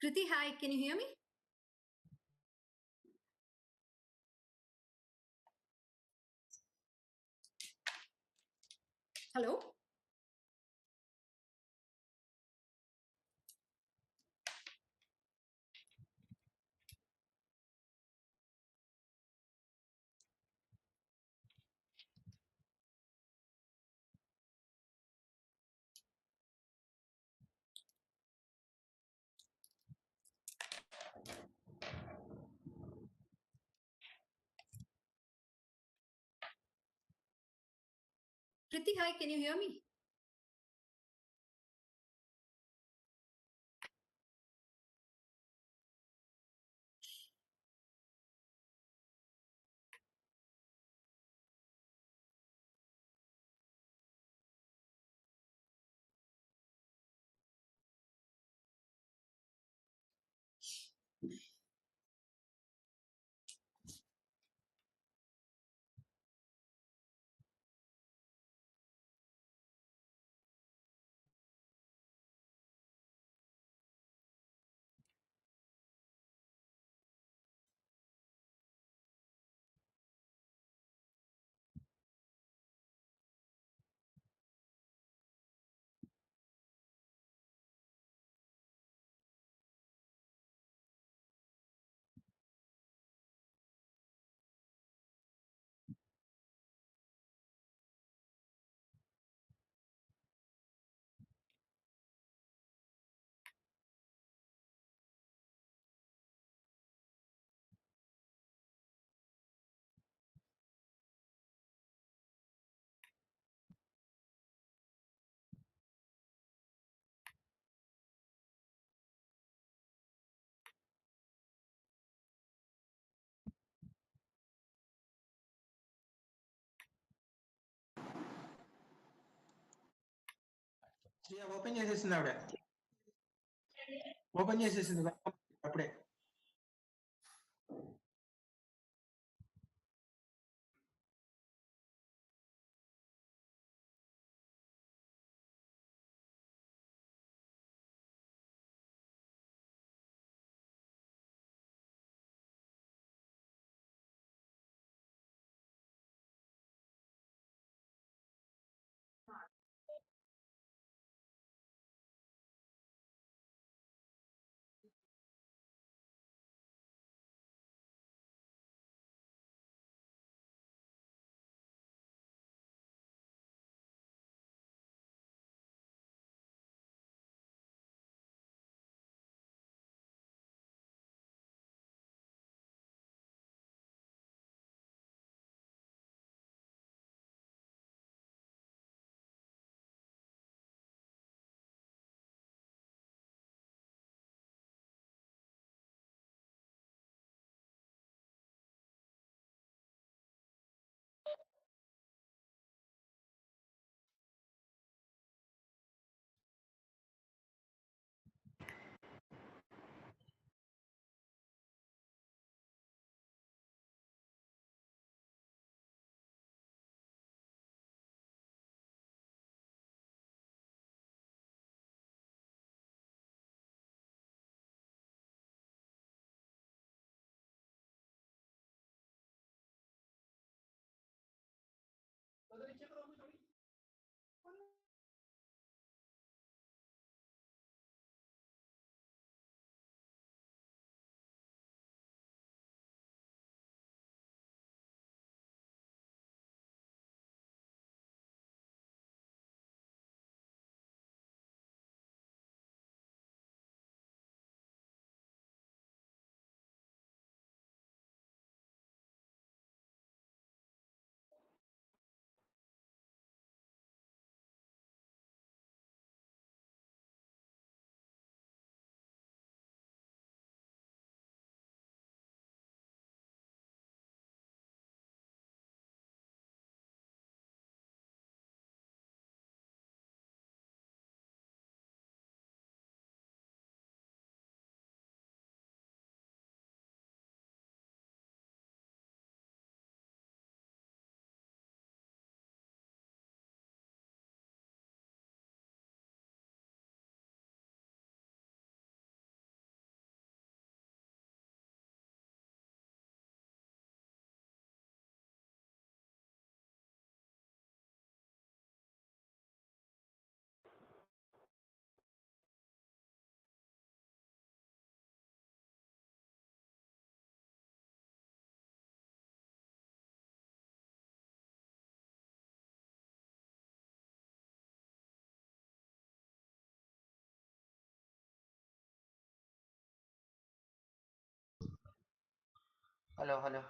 Kriti, hi, can you hear me? Hello? Kriti, hi, can you hear me? Open చేసేసింది ఆవిడ open చేసేసింది అప్పుడే Hello, hello.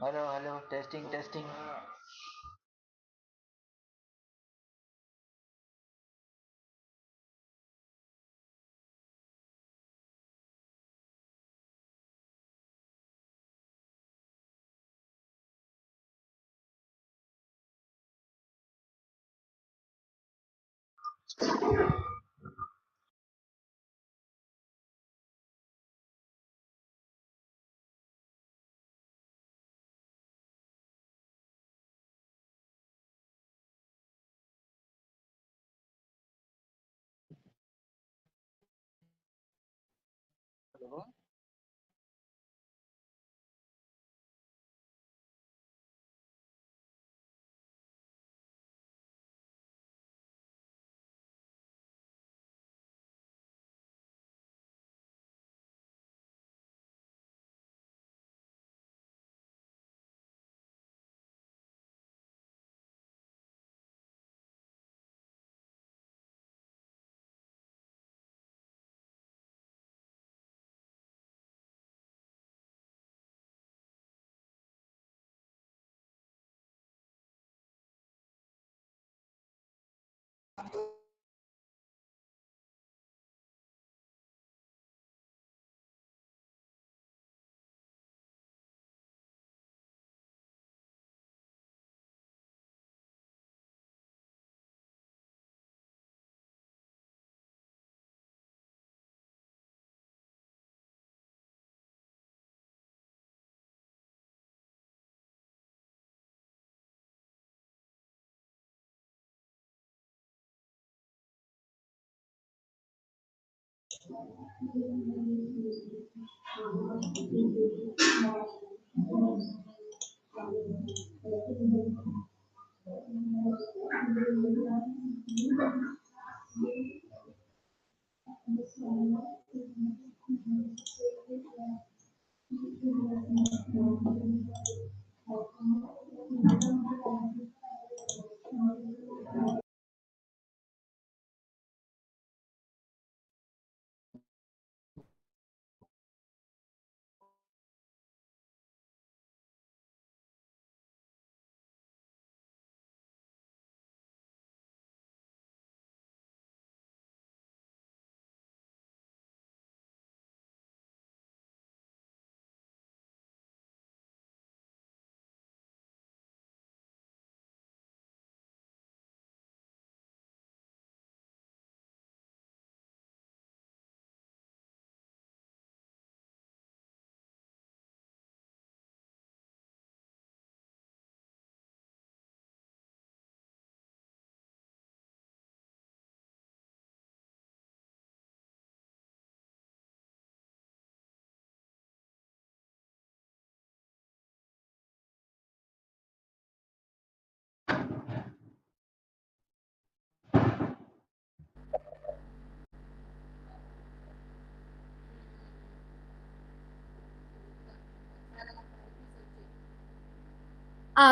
Hello, hello. Testing, testing. Hello.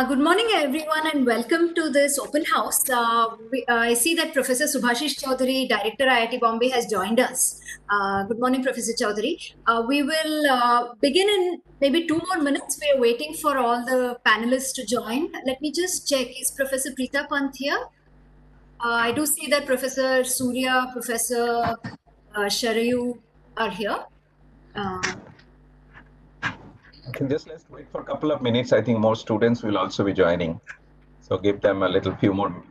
Good morning, everyone, and welcome to this open house. I see that Professor Subhashish Chaudhary, Director IIT Bombay, has joined us. Good morning, Professor Chaudhary. We will begin in maybe 2 more minutes. We are waiting for all the panelists to join. Let me just check. Is Professor Preeta Pant here? I do see that Professor Surya, Professor Sharayu are here. Just let's wait for a couple of minutes. I think more students will also be joining. So give them a little few more minutes.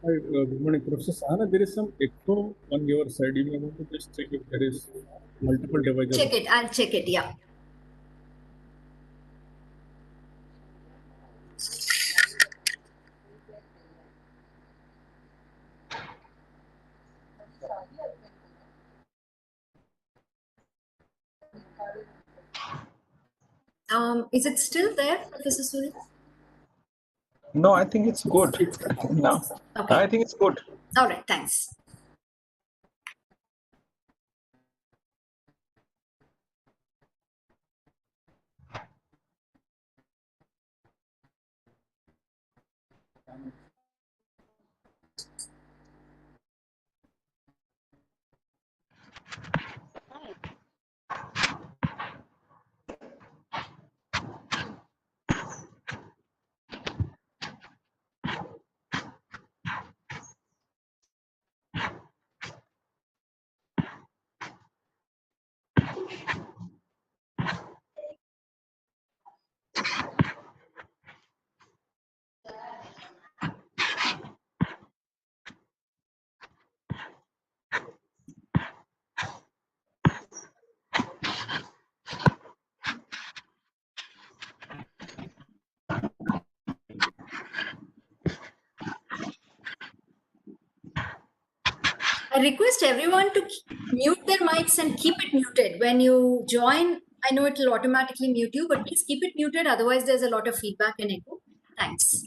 Hi, good morning, Professor Sahana. There is some echo on your side. You may want to just check if there is multiple devices. Check it. I'll check it. Yeah. Is it still there, Professor Suri? No, I think it's good. I think now. Okay. I think it's good. All right. Thanks. I request everyone to mute their mics and keep it muted. When you join, I know it will automatically mute you, but please keep it muted. Otherwise, there's a lot of feedback and echo. Thanks.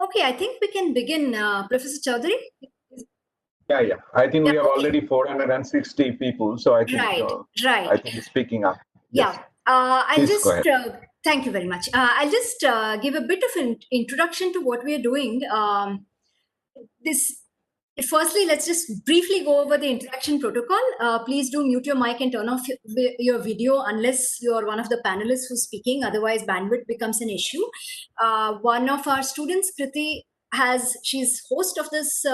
Okay, I think we can begin, Professor Chaudhary. Yeah. I think we Yeah, have okay. already 460 people, so I think Right. I think it's picking up. Yes. Yeah, I'll Please just go ahead. thank you very much. I'll just give a bit of an introduction to what we are doing. This Firstly, let's just briefly go over the interaction protocol. Please do mute your mic and turn off your video unless you're one of the panelists who's speaking. Otherwise, bandwidth becomes an issue. One of our students, Kriti, she's host of this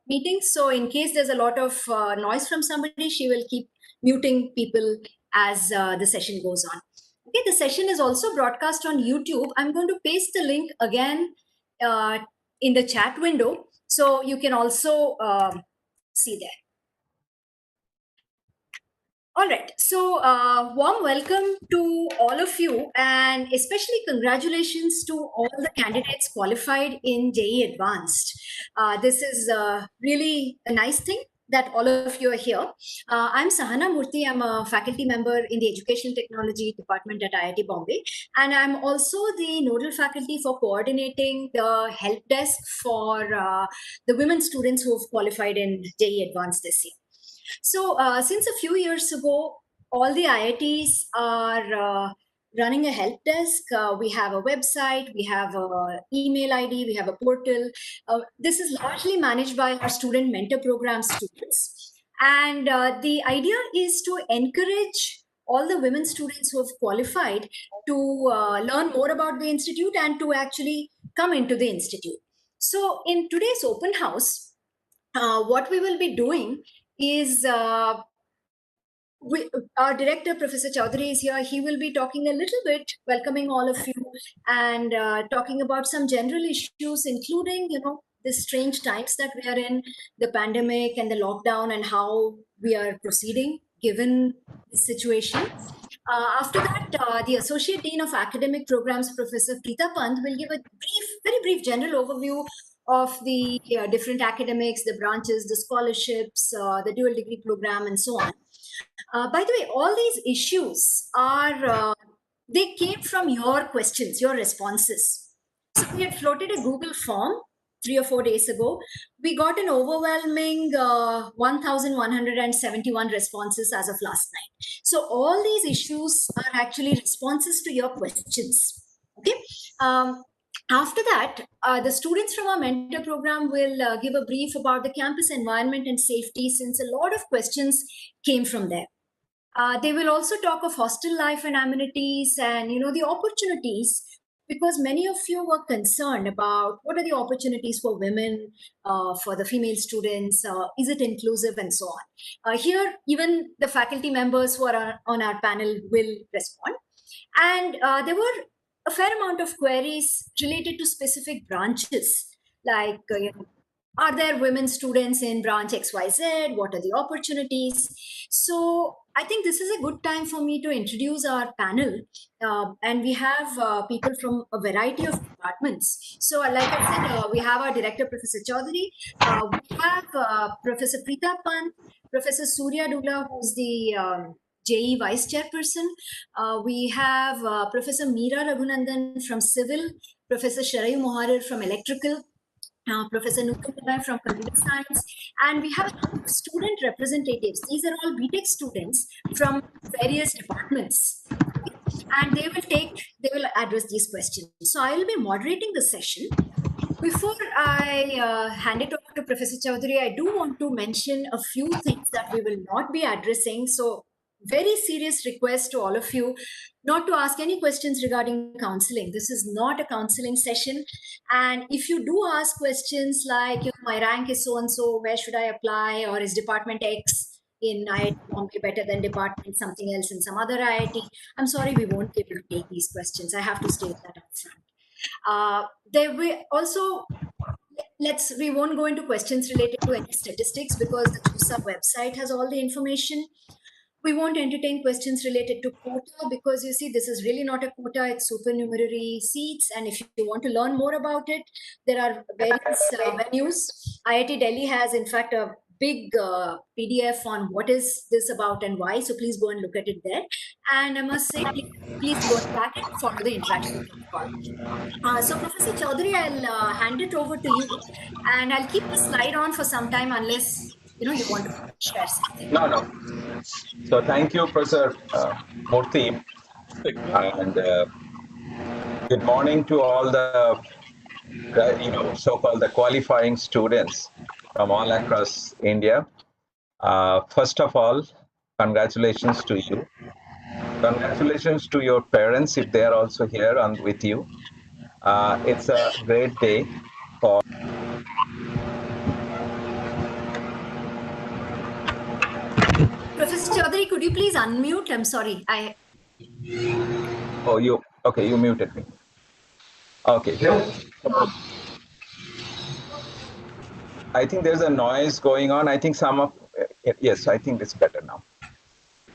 meeting. So in case there's a lot of noise from somebody, she will keep muting people as the session goes on. Okay, the session is also broadcast on YouTube. I'm going to paste the link again in the chat window, so you can also see there. All right, so warm welcome to all of you, and especially congratulations to all the candidates qualified in JEE Advanced. This is really a nice thing that all of you are here. I'm Sahana Murthy. I'm a faculty member in the Educational Technology Department at IIT Bombay, and I'm also the nodal faculty for coordinating the help desk for the women students who have qualified in JEE Advanced this year. So since a few years ago, all the IITs are running a help desk. We have a website, we have an email ID, we have a portal. This is largely managed by our student mentor program students. And the idea is to encourage all the women students who have qualified to learn more about the institute and to actually come into the institute. So in today's open house, what we will be doing is our director, Professor Chowdhury, is here. He will be talking a little bit, welcoming all of you, and talking about some general issues, including, the strange times that we are in, the pandemic and the lockdown, and how we are proceeding given the situation. After that, the Associate Dean of Academic Programs, Professor Preeta Pant, will give a very brief general overview of the different academics, the branches, the scholarships, the dual degree program, and so on. By the way, all these issues are, they came from your questions, your responses. So we had floated a Google form 3 or 4 days ago. We got an overwhelming 1,171 responses as of last night. So all these issues are actually responses to your questions. Okay. After that, the students from our mentor program will give a brief about the campus environment and safety, since a lot of questions came from there. They will also talk of hostel life and amenities and, the opportunities, because many of you were concerned about what are the opportunities for women, for the female students, is it inclusive, and so on. Here, even the faculty members who are on our panel will respond. And there were a fair amount of queries related to specific branches, like, are there women students in branch XYZ? What are the opportunities? So I think this is a good time for me to introduce our panel. And we have people from a variety of departments. So like I said, we have our director, Professor Chaudhary. We have Professor Preeta Pant, Professor Surya Dula, who's the JEE Vice Chairperson. We have Professor Meera Raghunandan from Civil, Professor Sharayu Moharir from Electrical, Professor Nutan Pillai from Computer Science, and we have student representatives. These are all BTech students from various departments, and they will address these questions. So I will be moderating the session. Before I hand it over to Professor Chowdhury, I do want to mention a few things that we will not be addressing. So very serious request to all of you not to ask any questions regarding counseling. This is not a counseling session. And if you do ask questions like, my rank is so-and-so, where should I apply? Or is department X in IIT Bombay better than department something else in some other IIT? I'm sorry, we won't be able to take these questions. I have to state that up front. There will also, we won't go into questions related to any statistics, because the CHUSA website has all the information. We won't entertain questions related to quota, because you see, this is really not a quota, it's supernumerary seats. And if you want to learn more about it, there are various venues. IIT Delhi has, in fact, a big PDF on what is this about and why. So please go and look at it there. And I must say, please go back and follow the interactive protocol. So Professor Chaudhary, I'll hand it over to you, and I'll keep the slide on for some time unless you want to share something. No. So thank you, Professor Murthy, and good morning to all the so-called the qualifying students from all across India. First of all, congratulations to you. Congratulations to your parents if they are also here and with you. It's a great day for. Professor Chaudhary, could you please unmute? I'm sorry. Oh, you muted me. Okay. I think there's a noise going on. I think yes, I think it's better now.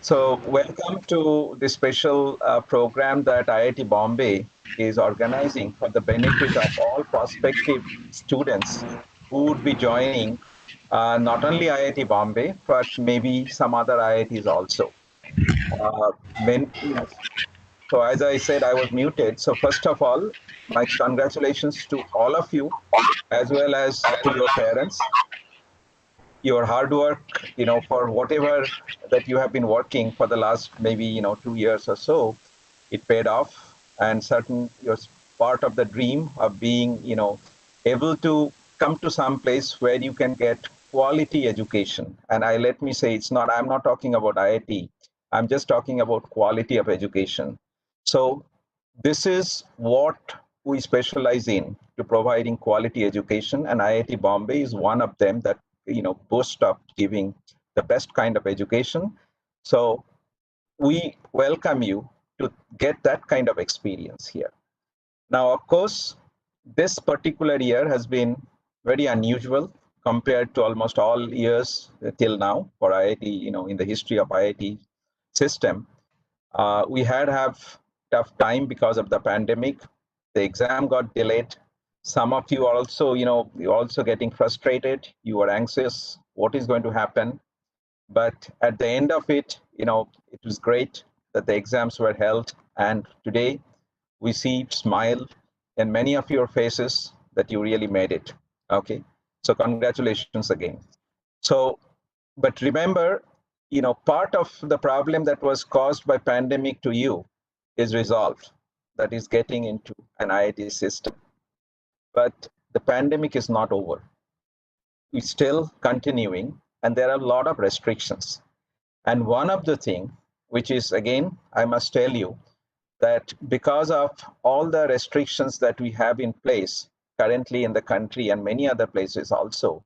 So welcome to the special program that IIT Bombay is organizing for the benefit of all prospective students who would be joining not only IIT Bombay, but maybe some other IITs also. Yes. So as I said, I was muted. So first of all, my congratulations to all of you, as well as to your parents. Your hard work, for whatever that you have been working for the last maybe 2 years or so, it paid off, and certain you're part of the dream of being able to come to some place where you can get quality education. And let me say, I'm not talking about IIT. I'm just talking about quality of education. So this is what we specialize in, to providing quality education, and IIT Bombay is one of them that boast of giving the best kind of education. So we welcome you to get that kind of experience here. Now, of course, this particular year has been very unusual compared to almost all years till now for IIT, in the history of IIT system. We have tough time because of the pandemic. The exam got delayed. Some of you are also, you're also getting frustrated. You are anxious. What is going to happen? But at the end of it, it was great that the exams were held. And today we see smile in many of your faces that you really made it. Okay. So congratulations again. So, but remember, part of the problem that was caused by pandemic to you is resolved. That is getting into an IIT system. But the pandemic is not over. It's still continuing, and there are a lot of restrictions. And one of the thing, which is, again, I must tell you that because of all the restrictions that we have in place currently in the country and many other places also,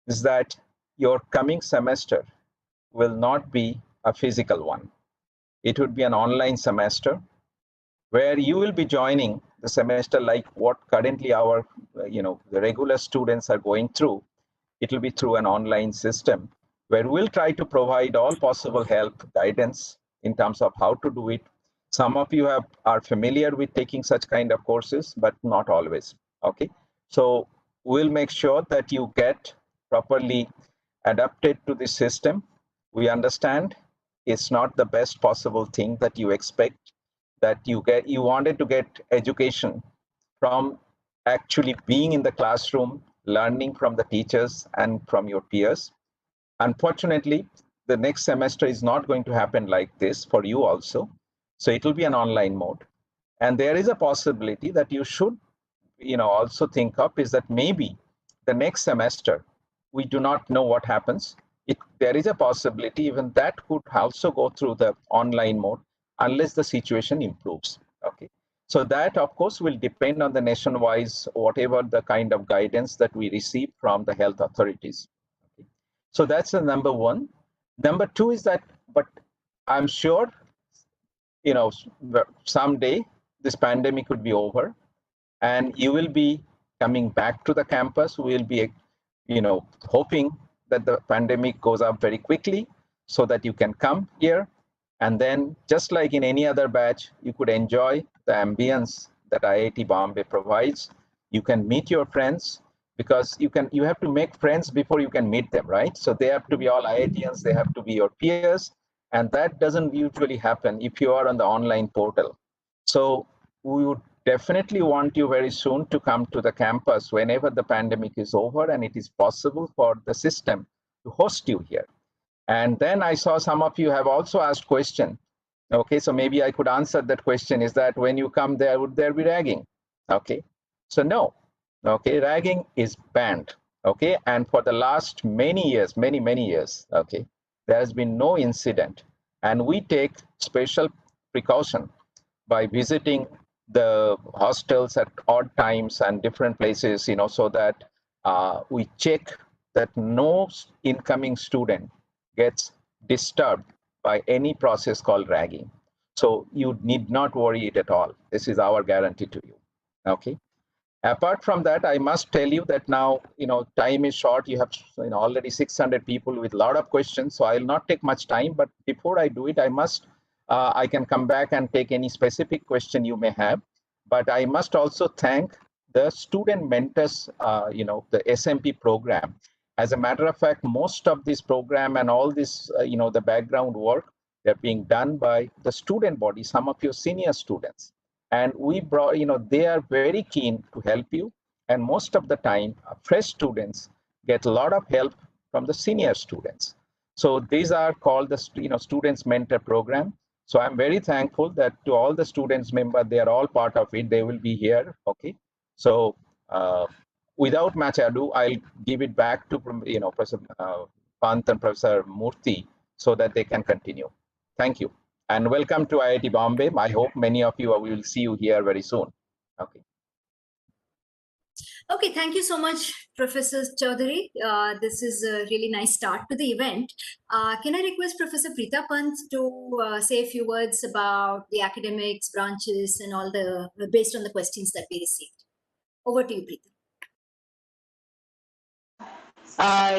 is that your coming semester will not be a physical one. It would be an online semester where you will be joining the semester like what currently our, the regular students are going through. It will be through an online system where we'll try to provide all possible help, guidance in terms of how to do it. Some of you are familiar with taking such kind of courses, but not always. Okay. So we'll make sure that you get properly adapted to the system. We understand it's not the best possible thing that you expect, that you wanted to get education from actually being in the classroom, learning from the teachers and from your peers. Unfortunately, the next semester is not going to happen like this for you also. So it will be an online mode. And there is a possibility that you should also think of is that maybe the next semester, we do not know what happens. There is a possibility even that could also go through the online mode unless the situation improves. Okay. So that, of course, will depend on the nationwide, whatever the kind of guidance that we receive from the health authorities. Okay. So that's the number one. Number two is that, but I'm sure, someday this pandemic would be over and you will be coming back to the campus. We'll be, hoping that the pandemic goes up very quickly so that you can come here. And then just like in any other batch, you could enjoy the ambience that IIT Bombay provides. You can meet your friends because you have to make friends before you can meet them, right? So they have to be all IITians, they have to be your peers. And that doesn't usually happen if you are on the online portal. So we would definitely want you very soon to come to the campus whenever the pandemic is over and it is possible for the system to host you here. And then I saw some of you have also asked question. Okay, so maybe I could answer that question, is that when you come there, would there be ragging? Okay, so no. Okay, ragging is banned. Okay, and for the last many years, many years, okay, there has been no incident. And we take special precaution by visiting the hostels at odd times and different places, so that we check that no incoming student gets disturbed by any process called ragging. So you need not worry it at all. This is our guarantee to you. Okay. Apart from that, I must tell you that now, time is short. You have, already 600 people with a lot of questions. So I'll not take much time. But before I do it, I can come back and take any specific question you may have. But I must also thank the student mentors, the SMP program. As a matter of fact, most of this program and all this, the background work, they're being done by the student body, some of your senior students. And we brought, they are very keen to help you. And most of the time, fresh students get a lot of help from the senior students. So these are called the students mentor program. So I'm very thankful that to all the students member, they are all part of it. They will be here. Okay. So without much ado, I'll give it back to Professor Pant and Professor Murthy so that they can continue. Thank you. And welcome to IIT Bombay. I hope many of you will see you here very soon. Okay. Okay, thank you so much, Professor Chaudhary. This is a really nice start to the event. Can I request Professor Preeta Pant to say a few words about the academics, branches, and all based on the questions that we received? Over to you, Preeta.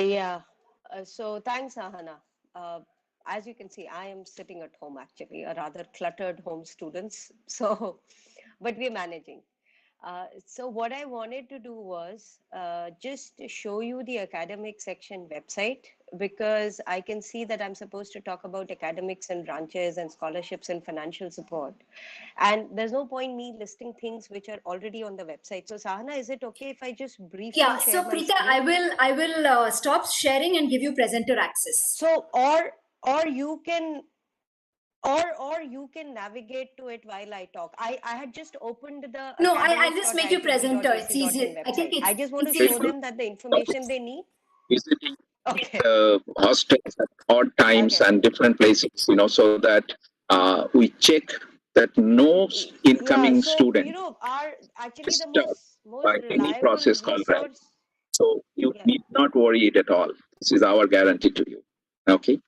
Yeah. So thanks, Ahana. As you can see, I am sitting at home actually, a rather cluttered home students. So, but we're managing. So what I wanted to do was just to show you the academic section website, because I can see that I'm supposed to talk about academics and branches and scholarships and financial support. And there's no point me listing things which are already on the website. So Sahana, is it okay if I just briefly share So my Preeta, screen? I will stop sharing and give you presenter access. So or you can navigate to it while I talk. I had just opened the No, I'll just make you presenter. It's easier. I think website. I just want to it's show easier. them that the information they need. Visiting Okay. hostels at odd times Okay. and different places, so that we check that no incoming student our actually is the stopped most by any reliable process called RAG. resource. So you Yeah. need not worry it at all. This is our guarantee to you. Okay.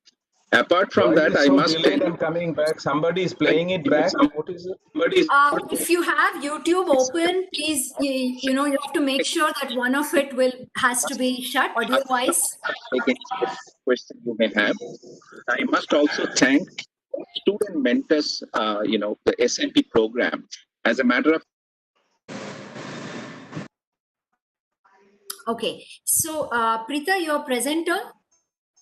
Apart from Why it that, is I so must tell delayed you. and coming back? Somebody is playing it back. What is it? If you have YouTube open, please, you have to make sure that one of it has to be shut audio-wise. Take any specific question you may have. I must also thank student mentors, the SMP program. As a matter of Okay. So, Preeta, your presenter,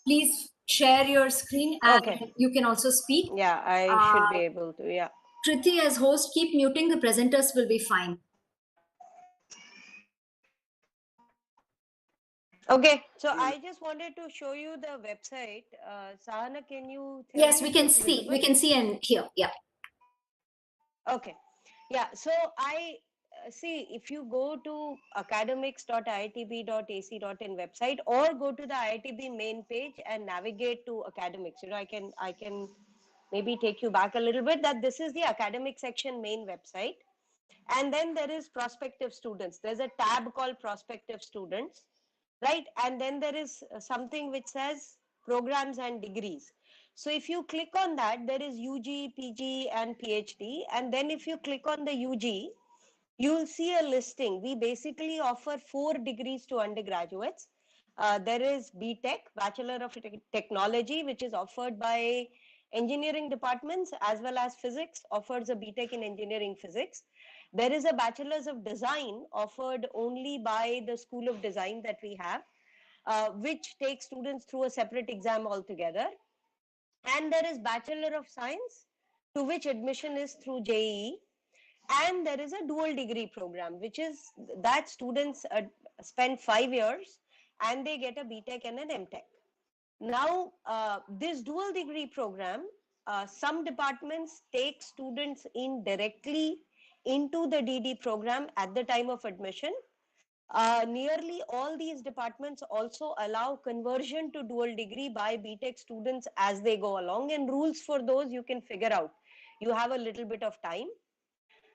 please share your screen and Okay. you can also speak. Yeah, I should be able to. Yeah. Kriti, as host, keep muting. The presenters will be fine. Okay, so I just wanted to show you the website. Sahana, can you tell Yes, me we if can it's see. visible? We can see and hear. Yeah. Okay. Yeah, so I see if you go to academics.iitb.ac.in website or go to the IITB main page and navigate to academics, I can maybe take you back a little bit, that this is the academic section main website. And then there is prospective students. There's a tab called prospective students, right? And then there is something which says programs and degrees. So if you click on that, there is UG, PG and PhD. And then if you click on the UG, you'll see a listing. We basically offer 4 degrees to undergraduates. There is BTech, Bachelor of Technology, which is offered by engineering departments, as well as physics, offers a BTech in engineering physics. There is a Bachelor's of Design offered only by the School of Design that we have, which takes students through a separate exam altogether. And there is Bachelor of Science, to which admission is through JEE. And there is a dual degree program, which is that students spend 5 years and they get a BTech and an MTech. Now, this dual degree program, some departments take students in directly into the DD program at the time of admission. Nearly all these departments also allow conversion to dual degree by BTech students as they go along, and rules for those you can figure out. You have a little bit of time.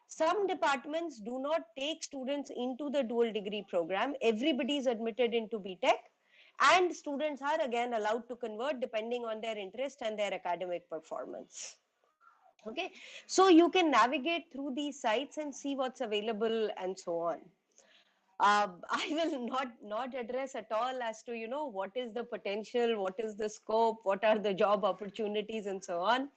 Some departments do not take students into the dual degree program. Everybody is admitted into BTech, and students are again allowed to convert depending on their interest and their academic performance. Okay, so you can navigate through these sites and see what's available and so on. I will not address at all as to what is the potential, what is the scope, what are the job opportunities, and so on.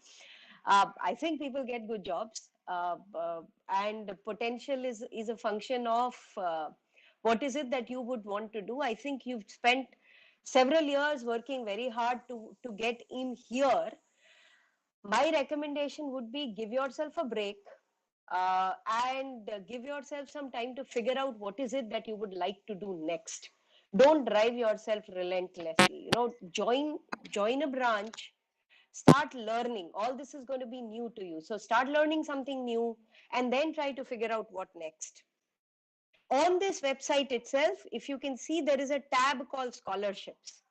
I think people get good jobs, and potential is a function of what is it that you would want to do. I think you've spent several years working very hard to get in here. My recommendation would be give yourself a break, and give yourself some time to figure out what is it that you would like to do next. Don't drive yourself relentlessly. Join a branch, start learning. All this is going to be new to you, so start learning something new, and then try to figure out what next. On this website itself, if you can see, there is a tab called scholarships,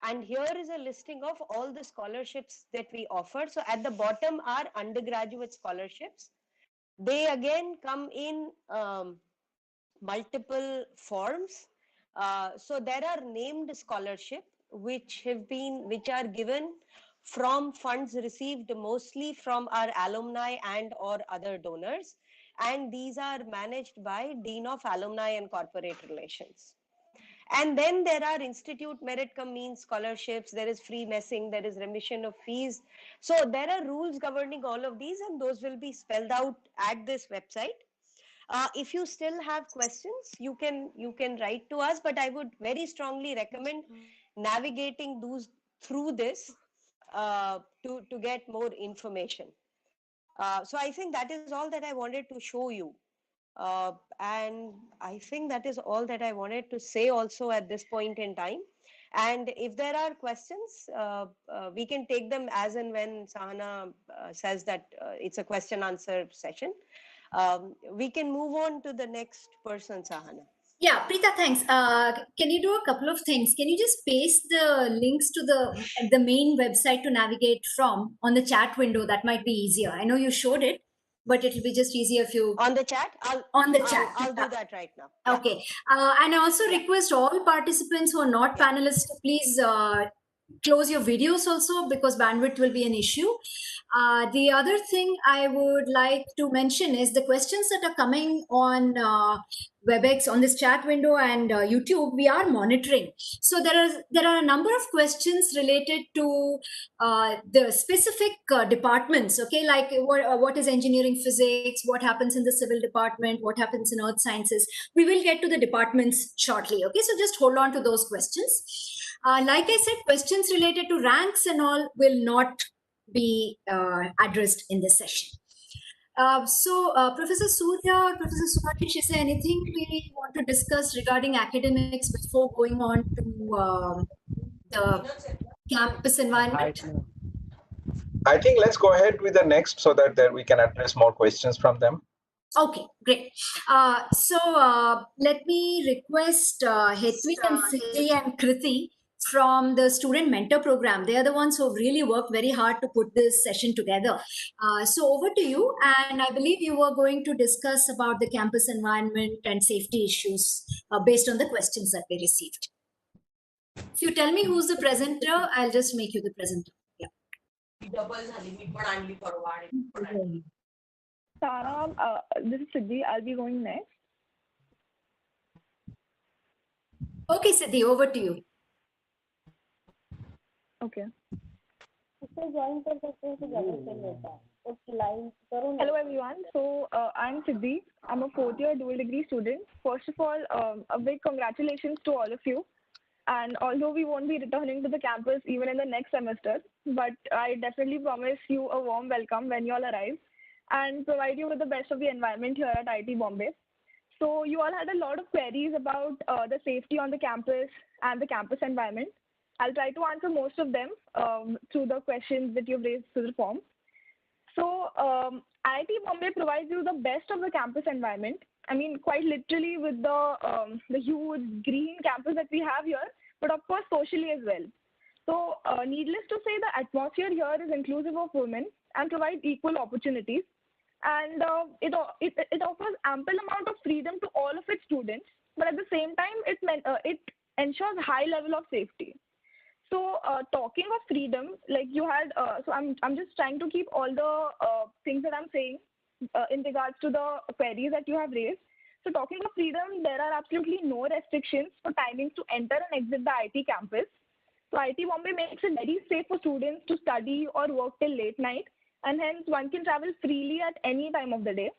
and here is a listing of all the scholarships that we offer. So at the bottom are undergraduate scholarships. They again come in multiple forms. So there are named scholarship which are given from funds received mostly from our alumni and or other donors, and these are managed by Dean of Alumni and Corporate Relations. And then there are institute merit cum means scholarships, there is free messing, there is remission of fees. So there are rules governing all of these, and those will be spelled out at this website. If you still have questions, you can write to us, but I would very strongly recommend navigating those through this to get more information. So I think that is all that I wanted to show you. And I think that is all that I wanted to say also at this point in time. And if there are questions, we can take them as and when Sahana says that it's a question answer session. We can move on to the next person, Sahana. Yeah, Preeta, thanks. Can you do a couple of things? Can you just paste the links to the main website to navigate from on the chat window? That might be easier. I know you showed it, but it'll be just easier if you on the chat. I'll do that right now. Yeah. Okay. And I also request all participants who are not panelists to please close your videos also, because bandwidth will be an issue. The other thing I would like to mention is the questions that are coming on WebEx, on this chat window, and YouTube, we are monitoring. So there are a number of questions related to the specific departments. Okay, like what is engineering physics, what happens in the civil department, what happens in earth sciences. We will get to the departments shortly. Okay, so just hold on to those questions. Like I said, questions related to ranks and all will not be addressed in this session. Professor Surya or Professor Subhashish, is there anything we want to discuss regarding academics before going on to the campus environment? I think let's go ahead with the next so that we can address more questions from them. Okay, great. Let me request Hetwik and Siddhi and Kriti from the Student Mentor Program. They are the ones who really worked very hard to put this session together. So over to you. And I believe you were going to discuss about the campus environment and safety issues based on the questions that we received. If you tell me who's the presenter, I'll just make you the presenter. Yeah. Tara, this is Siddhi. I'll be going next. Okay, Siddhi, over to you. Okay. Hello, everyone. So, I'm Siddhi. I'm a fourth-year dual degree student. First of all, a big congratulations to all of you. And although we won't be returning to the campus even in the next semester, but I definitely promise you a warm welcome when you all arrive and provide you with the best of the environment here at IIT Bombay. So you all had a lot of queries about the safety on the campus and the campus environment. I'll try to answer most of them through the questions that you've raised through the form. So IIT Bombay provides you the best of the campus environment. I mean, quite literally with the huge green campus that we have here, but of course socially as well. So needless to say, the atmosphere here is inclusive of women and provides equal opportunities. And it offers ample amount of freedom to all of its students, but at the same time, it ensures high level of safety. So talking of freedom, like you had, so I'm just trying to keep all the things that I'm saying in regards to the queries that you have raised. So talking of freedom, there are absolutely no restrictions for timings to enter and exit the IT campus. So IT Bombay makes it very safe for students to study or work till late night, and hence one can travel freely at any time of the day.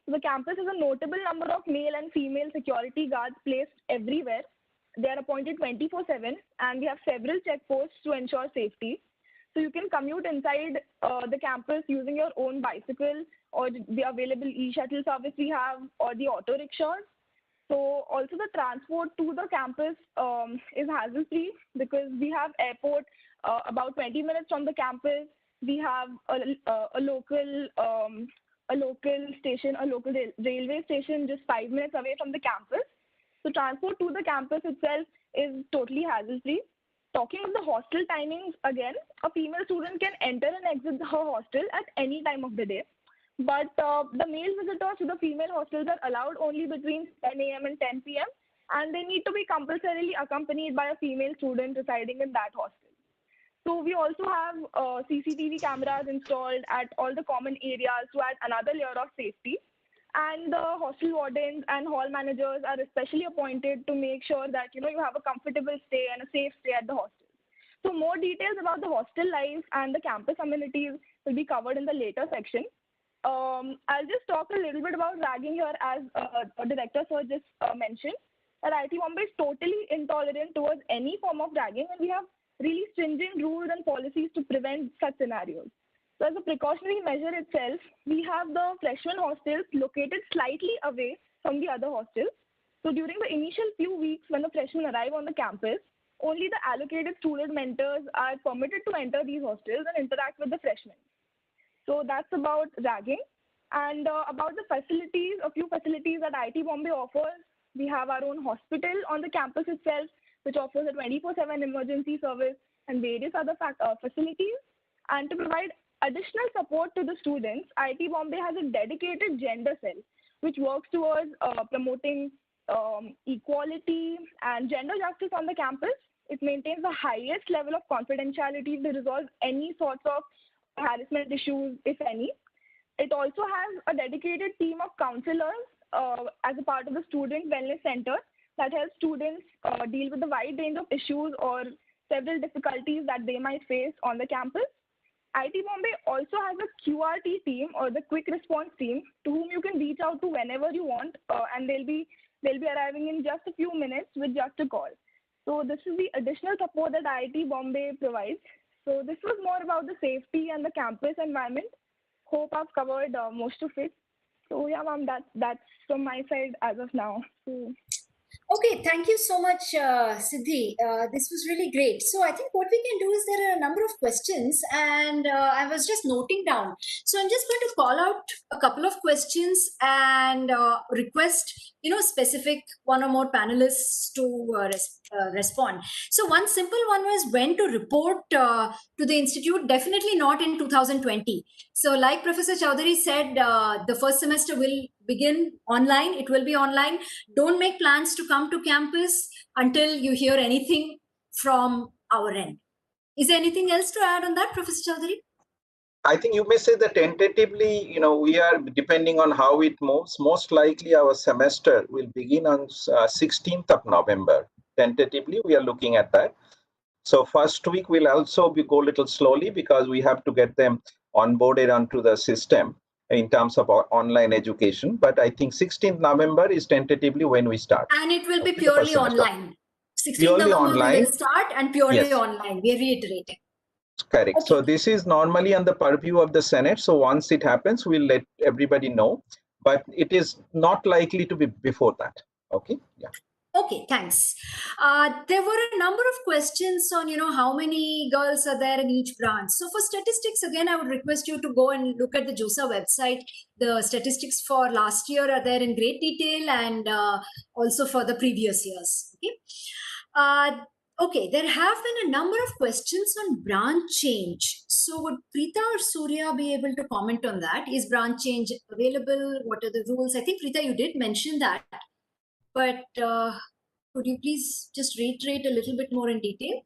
So the campus has a notable number of male and female security guards placed everywhere. They are appointed 24/7, and we have several checkposts to ensure safety. So you can commute inside the campus using your own bicycle or the available e-shuttle service we have, or the auto rickshaws. So also the transport to the campus is hassle-free because we have airport about 20 minutes from the campus. We have a local station, a local railway station just 5 minutes away from the campus. So transport to the campus itself is totally hassle-free. Talking of the hostel timings, again, a female student can enter and exit her hostel at any time of the day. But the male visitors to the female hostels are allowed only between 10 a.m. and 10 p.m. and they need to be compulsorily accompanied by a female student residing in that hostel. So we also have CCTV cameras installed at all the common areas to add another layer of safety. And the hostel wardens and hall managers are especially appointed to make sure that you have a comfortable stay and a safe stay at the hostel. So more details about the hostel life and the campus amenities will be covered in the later section. I'll just talk a little bit about ragging here, as Director Sir just mentioned. That IT Bombay is totally intolerant towards any form of ragging, and we have really stringent rules and policies to prevent such scenarios. So as a precautionary measure itself, we have the freshman hostels located slightly away from the other hostels. So during the initial few weeks when the freshmen arrive on the campus, only the allocated student mentors are permitted to enter these hostels and interact with the freshmen. So that's about ragging. And about the facilities, a few facilities that IT Bombay offers. We have our own hospital on the campus itself, which offers a 24/7 emergency service and various other facilities. And to provide additional support to the students, IT Bombay has a dedicated gender cell, which works towards promoting equality and gender justice on the campus. It maintains the highest level of confidentiality to resolve any sorts of harassment issues, if any. It also has a dedicated team of counselors as a part of the Student Wellness Center that helps students deal with a wide range of issues or several difficulties that they might face on the campus. IT Bombay also has a QRT team, or the Quick Response Team, to whom you can reach out to whenever you want, and they'll be arriving in just a few minutes with just a call. So this is the additional support that IT Bombay provides. So this was more about the safety and the campus environment. Hope I've covered most of it. So yeah, ma'am, that's from my side as of now. So. Okay, thank you so much, Siddhi. This was really great. So I think what we can do is there are a number of questions, and I was just noting down. So I'm just going to call out a couple of questions and request, specific one or more panelists to respond. So one simple one was when to report to the institute. Definitely not in 2020. So like Professor Chowdhury said, the first semester will begin online. It will be online. Don't make plans to come to campus until you hear anything from our end. Is there anything else to add on that, Professor Chowdhury? I think you may say that tentatively, we are depending on how it moves. Most likely our semester will begin on 16th of November. Tentatively, we are looking at that. So first week will also go a little slowly because we have to get them onboarded onto the system in terms of our online education. But I think 16th November is tentatively when we start. And it will be purely online. 16th November online. We will start, and purely online. We are reiterating. Correct. Okay. So this is normally on the purview of the Senate. So once it happens, we'll let everybody know. But it is not likely to be before that. Okay. Yeah. Okay, thanks. There were a number of questions on, how many girls are there in each branch. So for statistics, again, I would request you to go and look at the JUSA website. The statistics for last year are there in great detail, and also for the previous years. Okay. Okay, there have been a number of questions on branch change. So would Preeta or Surya be able to comment on that? Is branch change available? What are the rules? I think, Preeta, you did mention that. But could you please just reiterate a little bit more in detail?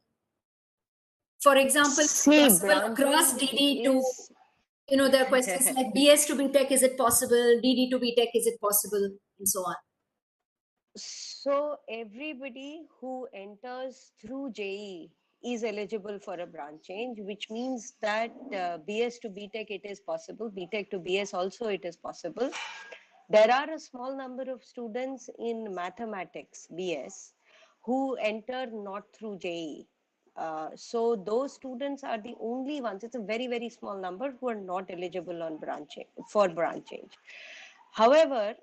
For example, across DD to, there are questions like BS to BTech, is it possible? DD to BTech, is it possible? And so on. So everybody who enters through JEE is eligible for a branch change, which means that BS to BTech it is possible, BTech to BS also it is possible. There are a small number of students in mathematics, BS, who enter not through JEE. So those students are the only ones, it's a very, very small number who are not eligible on for branch change. However,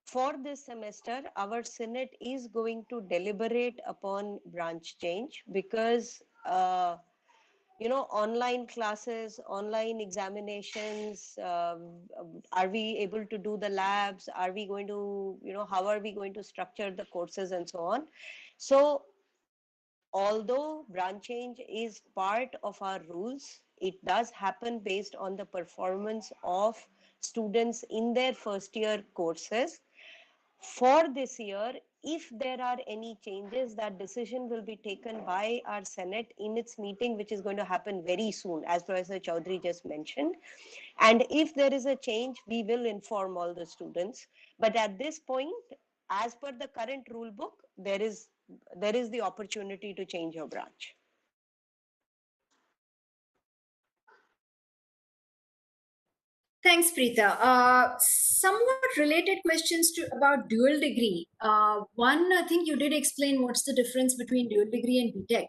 for this semester, our Senate is going to deliberate upon branch change because online classes, online examinations, are we able to do the labs? Are we going to, how are we going to structure the courses and so on? So although branch change is part of our rules, it does happen based on the performance of students in their first year courses. For this year, if there are any changes, that decision will be taken by our Senate in its meeting, which is going to happen very soon, as Professor Chaudhary just mentioned. And if there is a change, we will inform all the students. But at this point, as per the current rule book, there is the opportunity to change your branch. Thanks, Preeta. Somewhat related questions about dual degree. One, I think you did explain what's the difference between dual degree and BTech.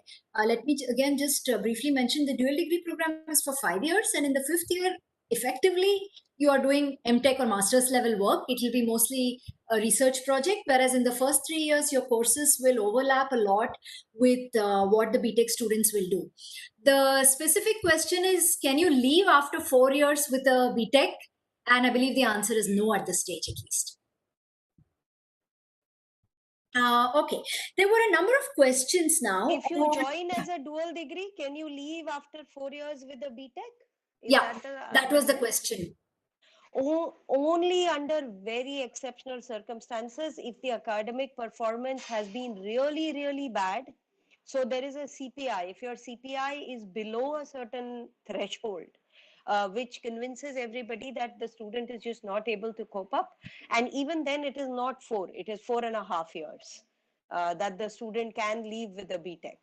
Let me again just briefly mention the dual degree program is for 5 years, and in the fifth year, effectively, you are doing MTech or master's level work. It will be mostly a research project, whereas in the first 3 years, your courses will overlap a lot with what the BTech students will do. The specific question is, can you leave after 4 years with a BTech? And I believe the answer is no at this stage, at least. Okay, there were a number of questions now. If you join as a dual degree, can you leave after 4 years with a BTech? Yeah, that was the question. Only under very exceptional circumstances, if the academic performance has been really, really bad. So there is a CPI. If your CPI is below a certain threshold, which convinces everybody that the student is just not able to cope up. And even then, it is not 4, it is 4.5 years that the student can leave with a BTech.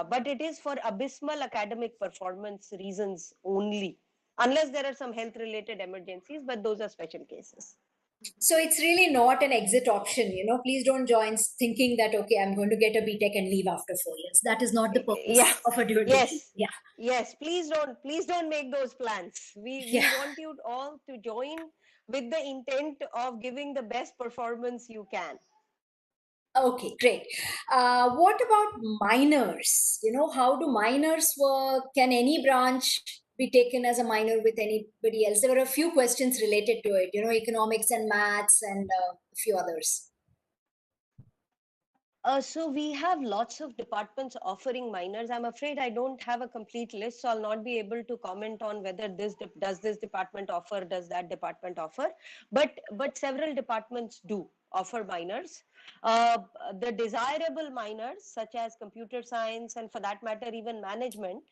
But it is for abysmal academic performance reasons only, unless there are some health related emergencies, but those are special cases. So it's really not an exit option. Please don't join thinking that, okay, I'm going to get a BTech and leave after 4 years. That is not the Yeah. purpose of a dual degree. Yes. Yeah. Yes. Please don't make those plans. We want you all to join with the intent of giving the best performance you can. Okay, great. What about minors? How do minors work? Can any branch be taken as a minor with anybody else? There were a few questions related to it, economics and maths and a few others. So we have lots of departments offering minors. I'm afraid I don't have a complete list, so I'll not be able to comment on whether does this department offer, does that department offer. But several departments do offer minors. The desirable minors, such as computer science and for that matter even management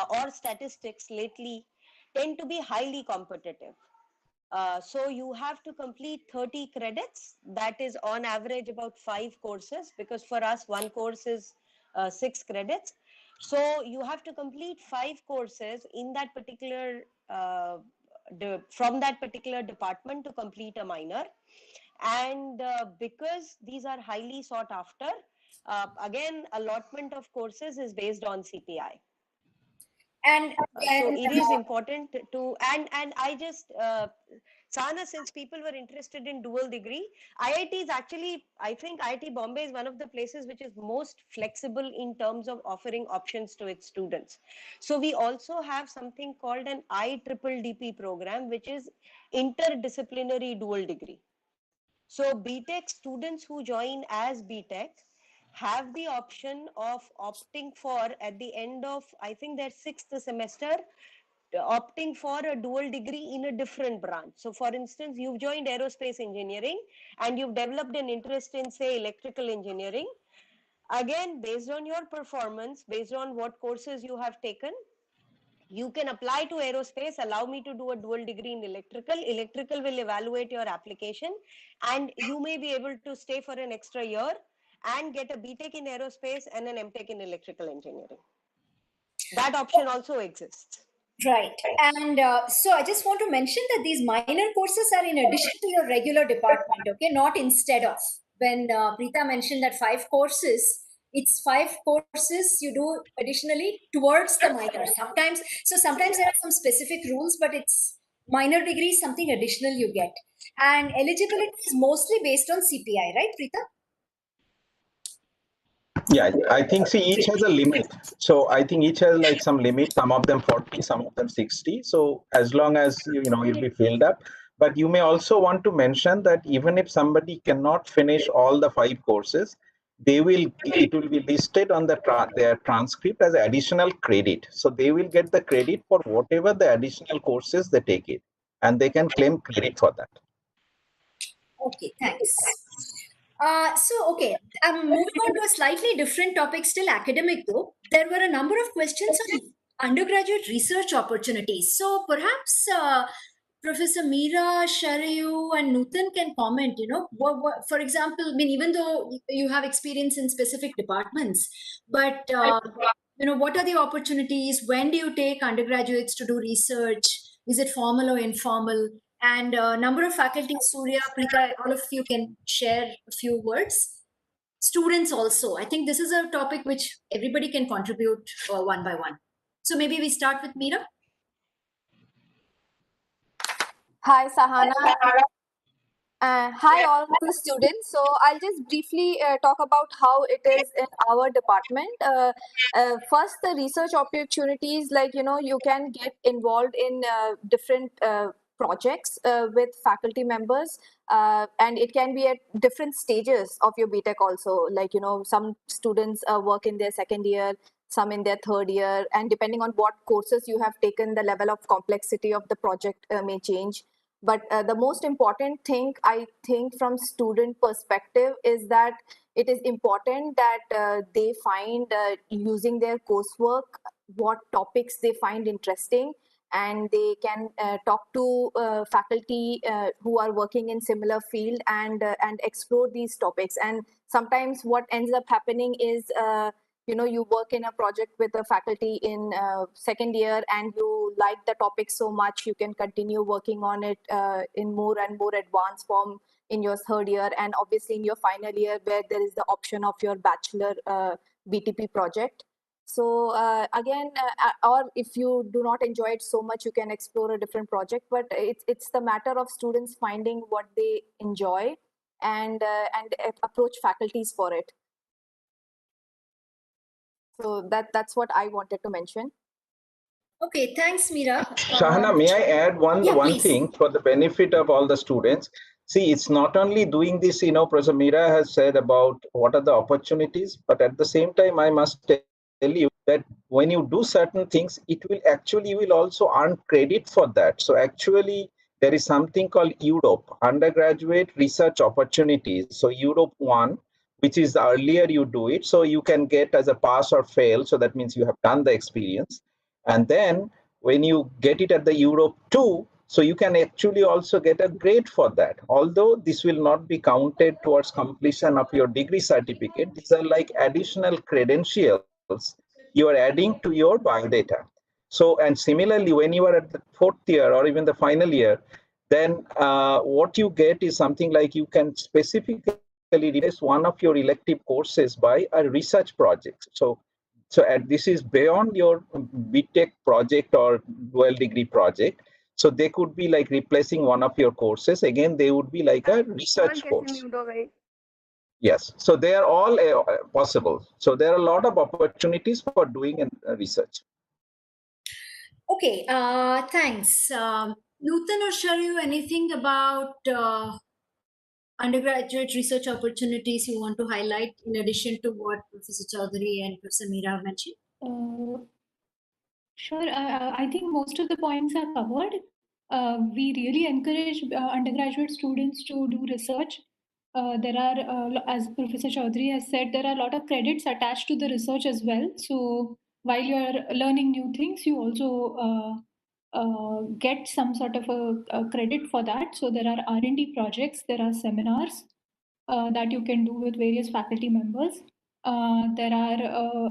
or statistics lately, tend to be highly competitive. So you have to complete 30 credits. That is on average about 5 courses, because for us one course is 6 credits. So you have to complete 5 courses in that particular from that particular department to complete a minor. And because these are highly sought after, again, allotment of courses is based on CPI. And So it is important to, and I just, Sana, since people were interested in dual degree, IIT is actually, I think IIT Bombay is one of the places which is most flexible in terms of offering options to its students. So we also have something called an IEEE program, which is interdisciplinary dual degree. So BTech students who join as BTech have the option of opting for, at the end of, I think, their 6th semester, opting for a dual degree in a different branch. So for instance, you've joined aerospace engineering and you've developed an interest in, say, electrical engineering. Again, based on your performance, based on what courses you have taken, You can apply to aerospace, allow me to do a dual degree in electrical. Electrical will evaluate your application, and you may be able to stay for an extra year and get a BTech in aerospace and an MTech in electrical engineering. That option also exists. Right. And so I just want to mention that these minor courses are in addition to your regular department, okay, not instead of. When Preeta mentioned that 5 courses, it's 5 courses you do additionally towards the minor. Sometimes there are some specific rules, but it's minor degree, something additional you get. And eligibility is mostly based on CPI, right, Preeta? Yeah, I think, see, each has a limit. So I think each has like some limit, some of them 40, some of them 60. So as long as, you'll be filled up. But you may also want to mention that even if somebody cannot finish all the 5 courses, it will be listed on their transcript as additional credit. So they will get the credit for whatever the additional courses they take it, and they can claim credit for that. Okay, thanks. Okay, I'm moving on to a slightly different topic, still academic though. There were a number of questions on undergraduate research opportunities. So perhaps Professor Meera, Sharayu, and Nutan can comment. For example, I mean, even though you have experience in specific departments, but what are the opportunities? When do you take undergraduates to do research? Is it formal or informal? And number of faculty, Surya, Preeta, all of you can share a few words. Students also. I think this is a topic which everybody can contribute one by one. So maybe we start with Meera. Hi, Sahana. Hi, all the students. So I'll just briefly talk about how it is in our department. First, the research opportunities, like, you can get involved in different projects with faculty members, and it can be at different stages of your BTech also. Like, some students work in their second year, some in their third year, and depending on what courses you have taken, the level of complexity of the project may change. But the most important thing, I think, from student perspective is that it is important that they find using their coursework what topics they find interesting, and they can talk to faculty who are working in similar field and explore these topics. And sometimes what ends up happening is you work in a project with a faculty in second year and you like the topic so much, you can continue working on it in more and more advanced form in your third year, and obviously in your final year where there is the option of your bachelor BTP project. So again, or if you do not enjoy it so much, you can explore a different project, but it's the matter of students finding what they enjoy and approach faculties for it. So that's what I wanted to mention. Okay, thanks, Meera. Shahana, may I add one please. thing for the benefit of all the students? See, it's not only doing this, Professor Meera has said about what are the opportunities, but at the same time, I must tell you that when you do certain things, you will also earn credit for that. So actually, there is something called Europe, Undergraduate Research Opportunities. So Europe 1, which is the earlier you do it, so you can get as a pass or fail. So that means you have done the experience. And then when you get it at the Europe 2, so you can actually also get a grade for that. Although this will not be counted towards completion of your degree certificate, these are like additional credentials you are adding to your biodata. So, and similarly, when you are at the fourth year or even the final year, then what you get is something like you can specifically replace one of your elective courses by a research project. So this is beyond your BTech project or dual degree project. So they could be like replacing one of your courses. Again, they would be like a research course. Yes, so they are all possible. So there are a lot of opportunities for doing research. Okay, thanks. Nutan or Sharayu, anything about undergraduate research opportunities you want to highlight in addition to what Professor Chaudhary and Professor Meera mentioned? Sure. I think most of the points are covered. We really encourage undergraduate students to do research. There are, as Professor Chaudhary has said, there are a lot of credits attached to the research as well. So while you're learning new things, you also get some sort of a credit for that. So there are R&D projects, there are seminars that you can do with various faculty members. There are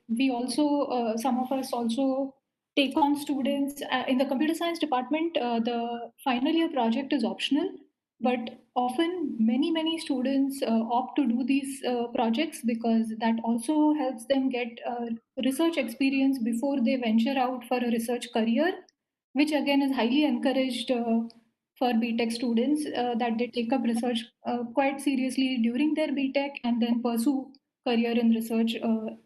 we also some of us also take on students in the computer science department. The final year project is optional, but often many students opt to do these projects because that also helps them get research experience before they venture out for a research career, which again is highly encouraged for BTech students, that they take up research quite seriously during their BTech and then pursue career in research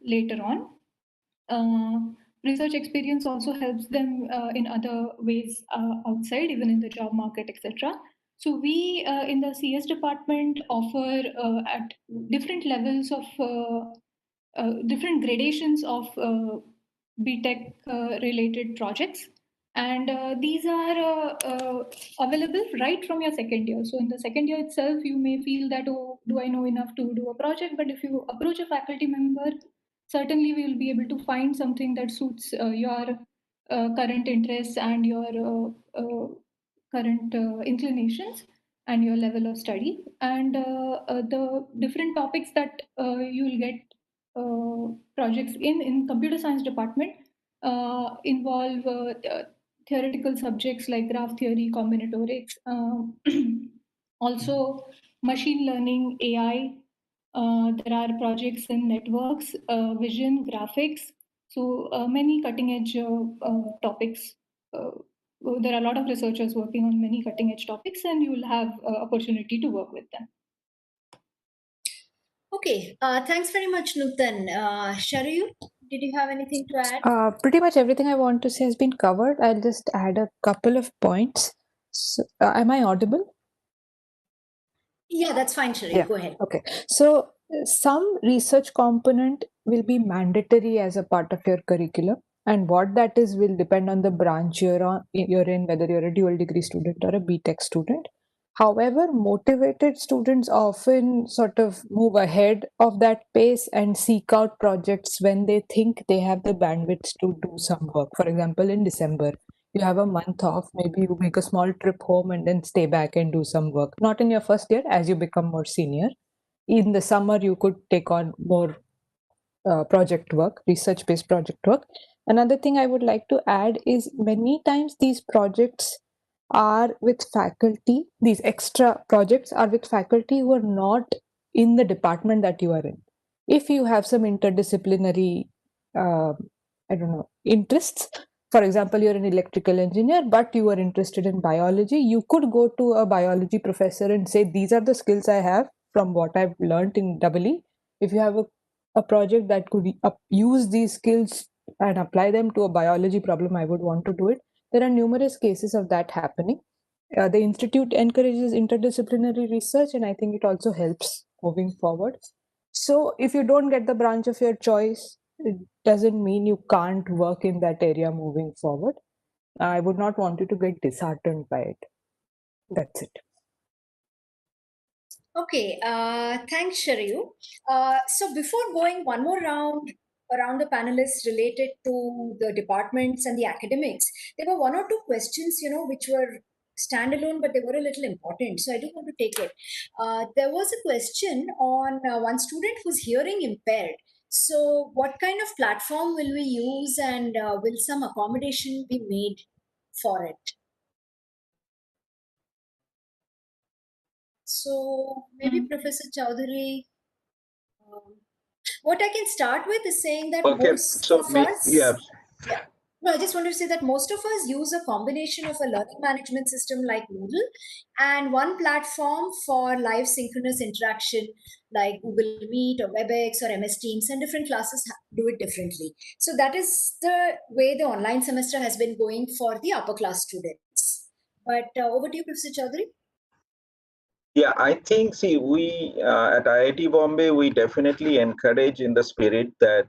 later on. Research experience also helps them in other ways outside, even in the job market, etc. So we in the CS department offer at different levels of different gradations of BTech related projects. And these are available right from your second year. So in the second year itself, you may feel that, oh, do I know enough to do a project? But if you approach a faculty member, certainly we will be able to find something that suits your current interests and your current inclinations and your level of study. And the different topics that you will get projects in computer science department involve theoretical subjects like graph theory, combinatorics, also machine learning, AI. There are projects in networks, vision, graphics. So many cutting edge topics. There are a lot of researchers working on many cutting edge topics, and you will have opportunity to work with them. Okay, thanks very much, Nutan. Sharayu, did you have anything to add? Pretty much everything I want to say has been covered. I'll just add a couple of points. So, am I audible? Yeah, that's fine, Sharayu. Yeah. Go ahead. Okay. So some research component will be mandatory as a part of your curriculum, and what that is will depend on the branch you're in, whether you're a dual degree student or a BTech student. However, motivated students often sort of move ahead of that pace and seek out projects when they think they have the bandwidth to do some work. For example, in December, you have a month off, maybe you make a small trip home and then stay back and do some work. Not in your first year, as you become more senior. In the summer, you could take on more project work, research-based project work. Another thing I would like to add is many times these projects are with faculty, these extra projects are with faculty who are not in the department that you are in. If you have some interdisciplinary, interests, for example, you're an electrical engineer, but you are interested in biology, you could go to a biology professor and say, these are the skills I have from what I've learned in EE. If you have a project that could use these skills and apply them to a biology problem, I would want to do it. There are numerous cases of that happening. The institute encourages interdisciplinary research, and I think it also helps moving forward. So if you don't get the branch of your choice, it doesn't mean you can't work in that area moving forward. I would not want you to get disheartened by it. That's it. Okay, thanks, Sharayu. So before going one more round around the panelists related to the departments and the academics, there were one or two questions, which were standalone, but they were a little important. So I do want to take it. There was a question on one student who's hearing impaired. So what kind of platform will we use, and will some accommodation be made for it? So maybe Professor Chowdhury, what I can start with is saying that most So of us, yeah. No, I just want to say that most of us use a combination of a learning management system like Moodle and one platform for live synchronous interaction like Google Meet or WebEx or MS Teams, and different classes do it differently. So that is the way the online semester has been going for the upper class students. But over to you, Professor Chaudhary. Yeah, I think, see, we at IIT Bombay, we definitely encourage in the spirit that,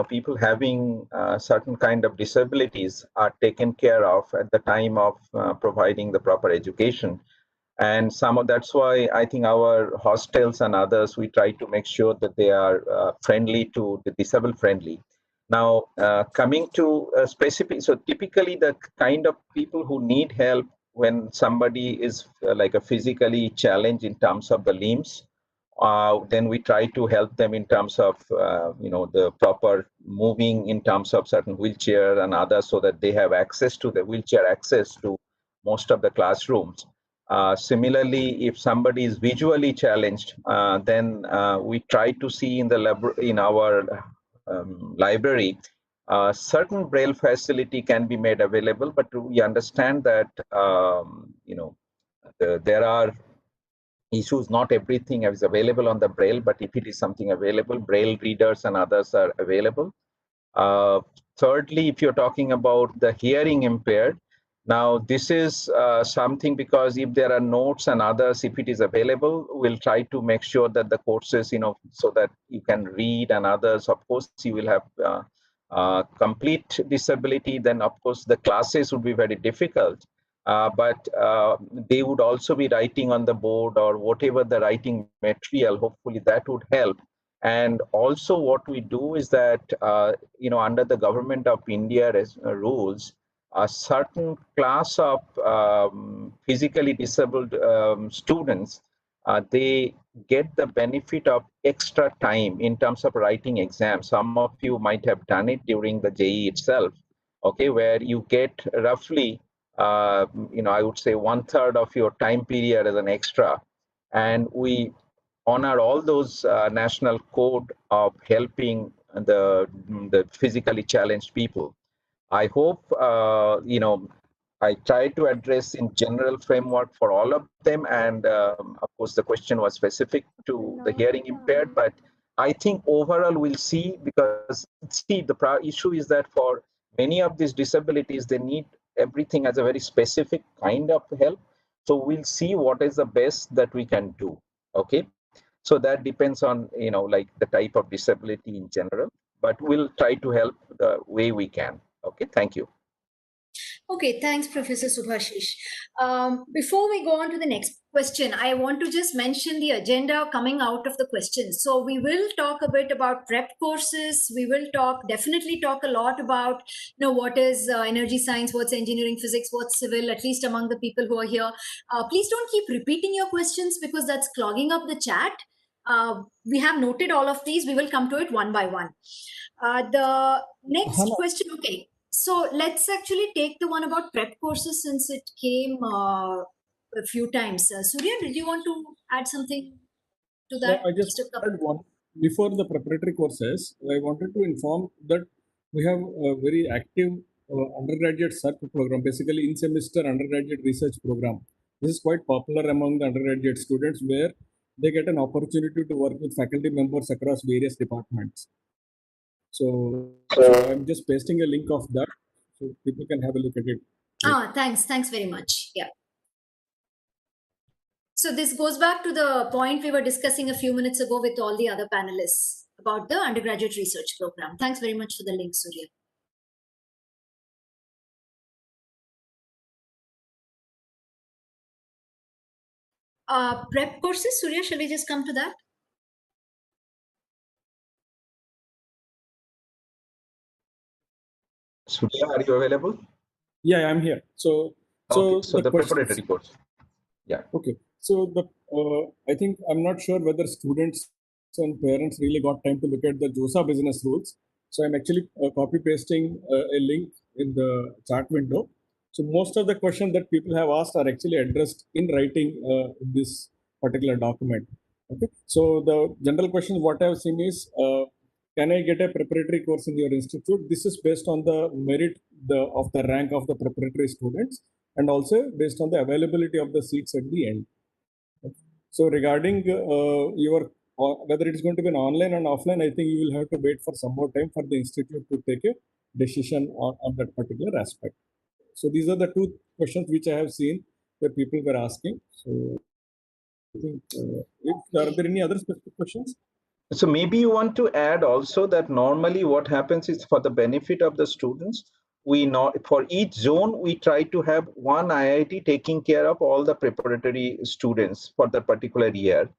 people having certain kind of disabilities are taken care of at the time of providing the proper education. And that's why I think our hostels and others, we try to make sure that they are friendly to the disabled friendly. Now, coming to specific, so typically the kind of people who need help when somebody is like a physically challenged in terms of the limbs, then we try to help them in terms of the proper moving in terms of certain wheelchair and others, so that they have access to the wheelchair access to most of the classrooms. Similarly, if somebody is visually challenged, then we try to see in the in our library, certain braille facility can be made available, but we understand that there are issues. Not everything is available on the braille, but if it is something available, braille readers and others are available. uh, Thirdly, if you're talking about the hearing impaired, now this is something, because if there are notes and others, if it is available, we'll try to make sure that the courses, so that you can read and others. Of course, you will have complete disability, then of course the classes would be very difficult. But they would also be writing on the board or whatever the writing material. Hopefully that would help. And also what we do is that, under the government of India rules, a certain class of physically disabled students, they get the benefit of extra time in terms of writing exams. Some of you might have done it during the JEE itself, okay, where you get roughly, I would say 1/3 of your time period as an extra. And we honor all those national code of helping the physically challenged people. I hope, I try to address in general framework for all of them. And of course, the question was specific to the hearing impaired. But I think overall we'll see, because see, the issue is that for many of these disabilities, they need everything as a very specific kind of help. So we'll see what is the best that we can do. Okay. So that depends on, like the type of disability in general, but we'll try to help the way we can. Okay, thank you. Okay, thanks, Professor Subhashish. Before we go on to the next question, I want to just mention the agenda coming out of the questions. So we will talk a bit about prep courses. We will definitely talk a lot about, what is energy science, what's engineering, physics, what's civil, at least among the people who are here. Please don't keep repeating your questions, because that's clogging up the chat. We have noted all of these. We will come to it one by one. The next question, okay. So let's actually take the one about prep courses, since it came a few times. Surya, did you want to add something to that? I just added one. Before the preparatory courses, I wanted to inform that we have a very active undergraduate search program, basically in-semester undergraduate research program. This is quite popular among the undergraduate students, where they get an opportunity to work with faculty members across various departments. So I'm just pasting a link of that, so people can have a look at it. Thanks very much. Yeah. So this goes back to the point we were discussing a few minutes ago with all the other panelists about the undergraduate research program. Thanks very much for the link, Surya. Prep courses, Surya, shall we just come to that? Surya, are you available? Yeah, I'm here. So the preparatory course. Yeah. Okay. So I think I'm not sure whether students and parents really got time to look at the JOSA business rules. So I'm actually copy pasting a link in the chat window. So most of the questions that people have asked are actually addressed in writing in this particular document. Okay. So the general question what I've seen is, can I get a preparatory course in your institute? This is based on the merit of the rank of the preparatory students, and also based on the availability of the seats at the end. So regarding your whether it is going to be an online and offline, I think you will have to wait for some more time for the institute to take a decision on that particular aspect. So these are the two questions which I have seen where people were asking. So I think, are there any other specific questions? So maybe you want to add also that normally what happens is, for the benefit of the students, we know for each zone, we try to have one IIT taking care of all the preparatory students for the particular year.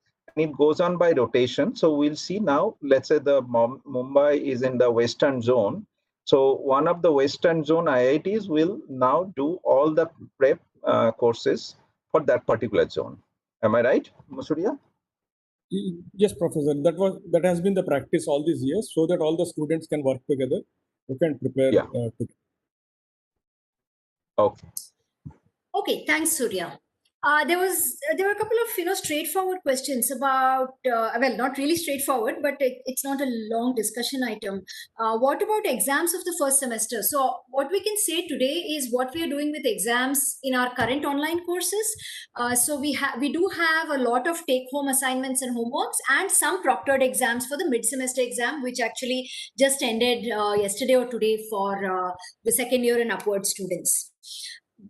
it goes on by rotation. So we'll see now, let's say the Mumbai is in the Western zone. So one of the Western zone IITs will now do all the prep courses for that particular zone. Am I right, Masuria? Yes, Professor. That has been the practice all these years, so that all the students can work together, who can prepare. Yeah. Okay. Okay, thanks, Surya. There were a couple of straightforward questions about well, not really straightforward, but it's not a long discussion item. What about exams of the first semester? So what we can say today is what we are doing with exams in our current online courses. So we do have a lot of take home assignments and homeworks and some proctored exams for the mid semester exam, which actually just ended yesterday or today for the second year and upward students.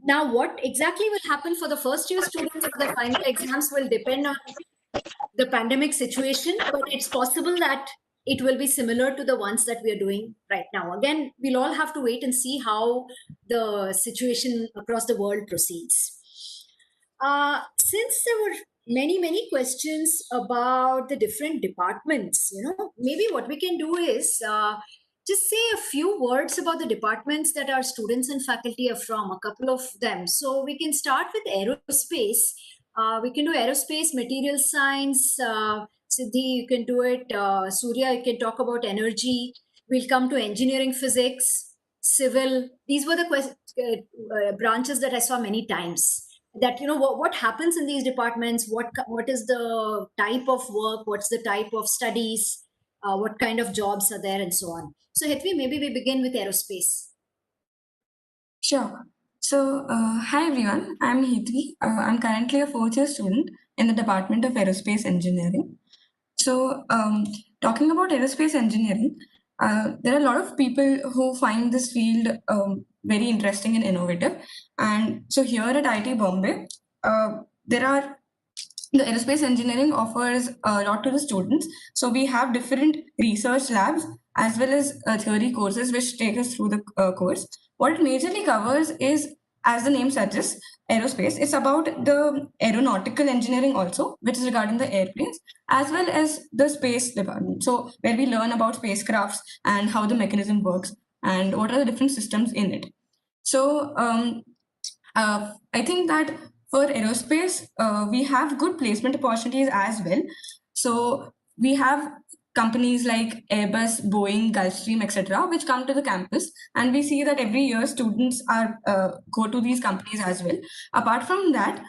Now, what exactly will happen for the first year students for the final exams will depend on the pandemic situation, but it's possible that it will be similar to the ones that we are doing right now. Again, we'll all have to wait and see how the situation across the world proceeds. Since there were many questions about the different departments, maybe what we can do is just say a few words about the departments that our students and faculty are from, a couple of them. So we can start with aerospace. We can do aerospace, material science. Siddhi, you can do it. Surya, you can talk about energy. We'll come to engineering, physics, civil. These were the branches that I saw many times. That what happens in these departments, what is the type of work, what's the type of studies, what kind of jobs are there, and so on. So Hetvi, maybe we begin with aerospace. Sure. So, hi everyone, I'm Hitvi. I'm currently a fourth year student in the Department of Aerospace Engineering. So, talking about aerospace engineering, there are a lot of people who find this field very interesting and innovative. And so, here at IIT Bombay, the aerospace engineering offers a lot to the students. So, we have different research labs as well as theory courses which take us through the course. What it majorly covers is, as the name suggests, aerospace. It's about the aeronautical engineering also, which is regarding the airplanes, as well as the space department. So where we learn about spacecrafts and how the mechanism works and what are the different systems in it. So I think that for aerospace, we have good placement opportunities as well. So we have companies like Airbus, Boeing, Gulfstream, etc., which come to the campus, and we see that every year students are go to these companies as well. Apart from that,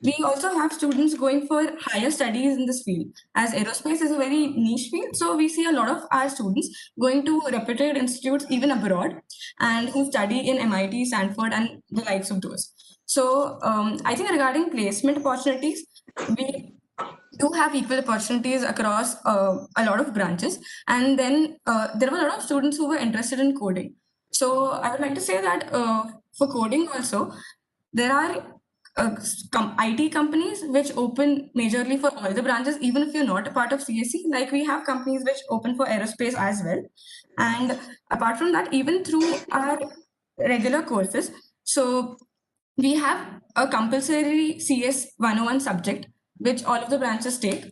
we also have students going for higher studies in this field, as aerospace is a very niche field. So we see a lot of our students going to reputed institutes even abroad, and who study in MIT, Stanford, and the likes of those. So I think regarding placement opportunities, we do have equal opportunities across a lot of branches. And then there were a lot of students who were interested in coding. So I would like to say that for coding also, there are IT companies which open majorly for all the branches, even if you're not a part of CSE. Like we have companies which open for aerospace as well. And apart from that, even through our regular courses, so we have a compulsory CS 101 subject, which all of the branches take.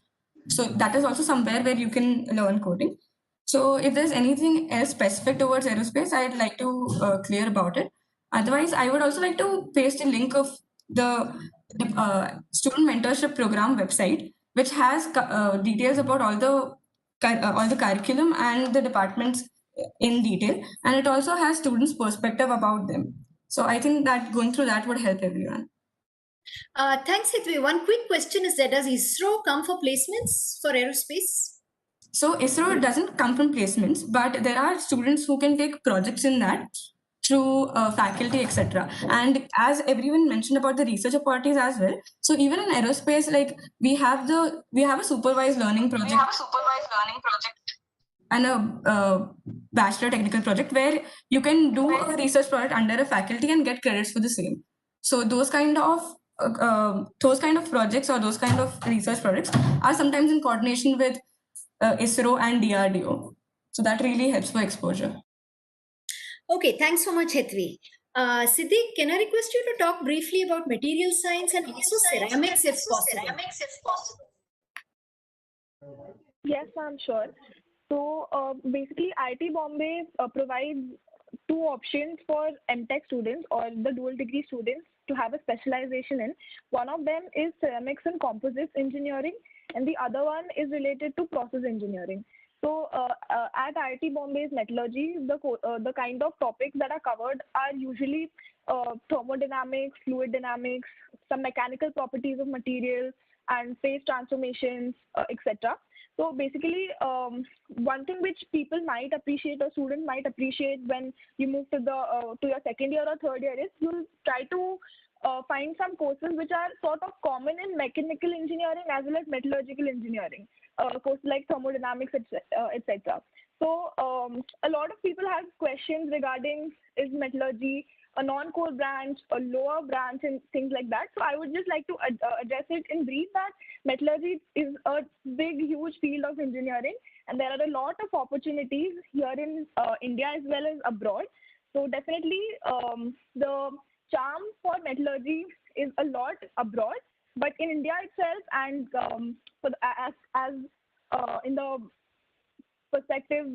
So that is also somewhere where you can learn coding. So if there's anything else specific towards aerospace, I'd like to clear about it. Otherwise, I would also like to paste a link of the student mentorship program website, which has details about all the curriculum and the departments in detail, and it also has students' perspective about them. So I think that going through that would help everyone. Thanks, Hetvi. One quick question is that does ISRO come for placements for aerospace? So ISRO doesn't come from placements, but there are students who can take projects in that through faculty, etc. And as everyone mentioned about the research opportunities as well. So even in aerospace, like we have a supervised learning project. And a bachelor technical project where you can do a research project under a faculty and get credits for the same. So those kind of projects or those kind of research projects are sometimes in coordination with ISRO and DRDO. So that really helps for exposure. Okay, thanks so much, Hetvi. Siddhi, can I request you to talk briefly about material science and also ceramics if possible? Yes, I'm sure. So basically, IIT Bombay provides two options for MTech students or the dual degree students to have a specialization in. One of them is ceramics and composites engineering, and the other one is related to process engineering. So at IIT Bombay's metallurgy, the kind of topics that are covered are usually thermodynamics, fluid dynamics, some mechanical properties of materials, and phase transformations, etc. So basically, one thing which people might appreciate or students might appreciate when you move to your second year or third year is you'll try to find some courses which are sort of common in mechanical engineering as well as metallurgical engineering, courses like thermodynamics, etc. So a lot of people have questions regarding is metallurgy a non-core branch, a lower branch, and things like that. So I would just like to address it in brief that metallurgy is a big, huge field of engineering, and there are a lot of opportunities here in India as well as abroad. So definitely, the charm for metallurgy is a lot abroad, but in India itself, and as in the perspective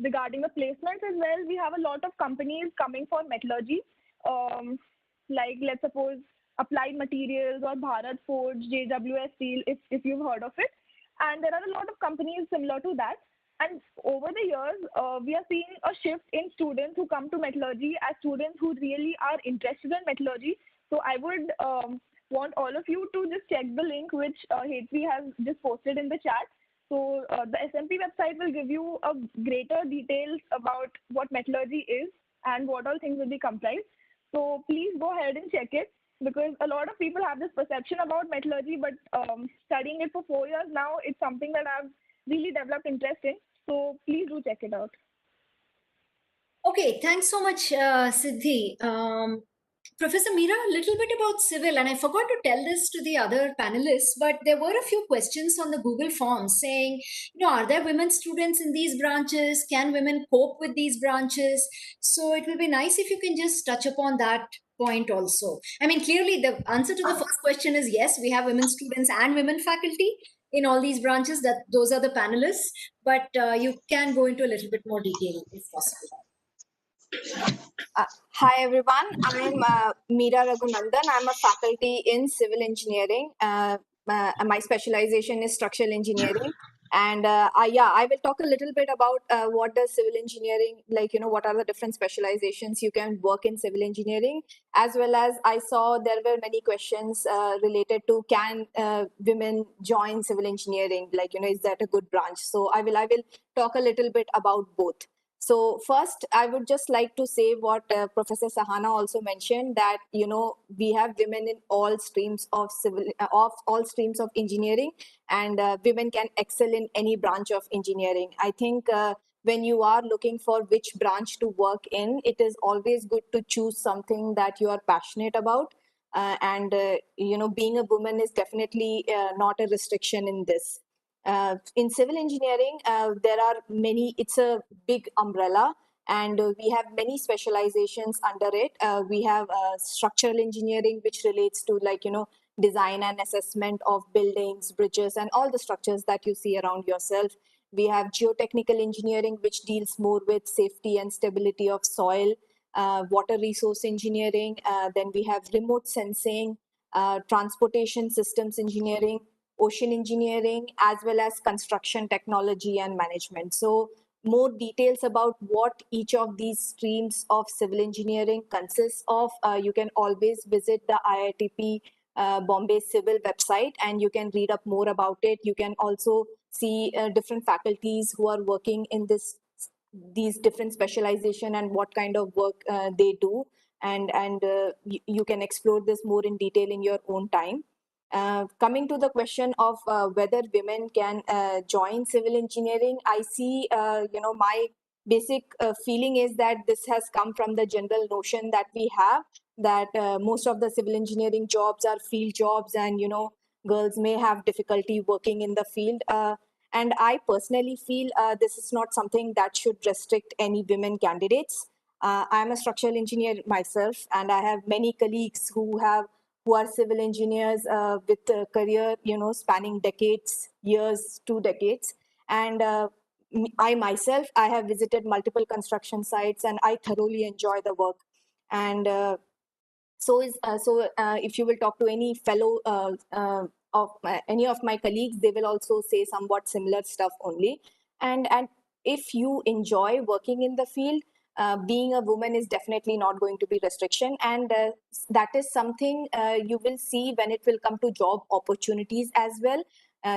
regarding the placements as well, we have a lot of companies coming for metallurgy, like let's suppose Applied Materials or Bharat Forge, JWS Steel, if you've heard of it. And there are a lot of companies similar to that. And over the years, we are seeing a shift in students who come to metallurgy as students who really are interested in metallurgy. So I would want all of you to just check the link which Hetvi has just posted in the chat. So the SMP website will give you a greater details about what metallurgy is and what all things will be comprised. So please go ahead and check it because a lot of people have this perception about metallurgy, but studying it for 4 years now, it's something that I've really developed interest in. So please do check it out. Okay, thanks so much, Siddhi. Professor Meera, a little bit about civil, and I forgot to tell this to the other panelists, but there were a few questions on the Google Forms saying, are there women students in these branches? Can women cope with these branches? So it will be nice if you can just touch upon that point also. I mean, clearly the answer to the first question is yes, we have women students and women faculty in all these branches. That those are the panelists, but you can go into a little bit more detail if possible. Hi everyone, I'm Meera Raghunandan. I'm a faculty in civil engineering. My specialization is structural engineering. And I will talk a little bit about what does civil engineering, what are the different specializations you can work in civil engineering, as well as I saw there were many questions related to can women join civil engineering, is that a good branch? So I will talk a little bit about both. So first, I would just like to say what Professor Sahana also mentioned, that we have women in all streams of all streams of engineering, and women can excel in any branch of engineering. I think when you are looking for which branch to work in, it is always good to choose something that you are passionate about. Being a woman is definitely not a restriction in this. In civil engineering, there are many, it's a big umbrella, and we have many specializations under it. We have structural engineering, which relates to design and assessment of buildings, bridges, and all the structures that you see around yourself. We have geotechnical engineering, which deals more with safety and stability of soil, water resource engineering. Then we have remote sensing, transportation systems engineering, ocean engineering, as well as construction technology and management. So more details about what each of these streams of civil engineering consists of, you can always visit the IITP Bombay Civil website and you can read up more about it. You can also see different faculties who are working in these different specialization and what kind of work they do. And you can explore this more in detail in your own time. Coming to the question of whether women can join civil engineering, I see, my basic feeling is that this has come from the general notion that we have that most of the civil engineering jobs are field jobs, and girls may have difficulty working in the field. And I personally feel this is not something that should restrict any women candidates. I'm a structural engineer myself, and I have many colleagues who who are civil engineers with a career, spanning decades, years, 2 decades. And I myself, I have visited multiple construction sites and I thoroughly enjoy the work. And if you will talk to any fellow any of my colleagues, they will also say somewhat similar stuff only. And if you enjoy working in the field, being a woman is definitely not going to be restriction, and that is something you will see when it will come to job opportunities as well.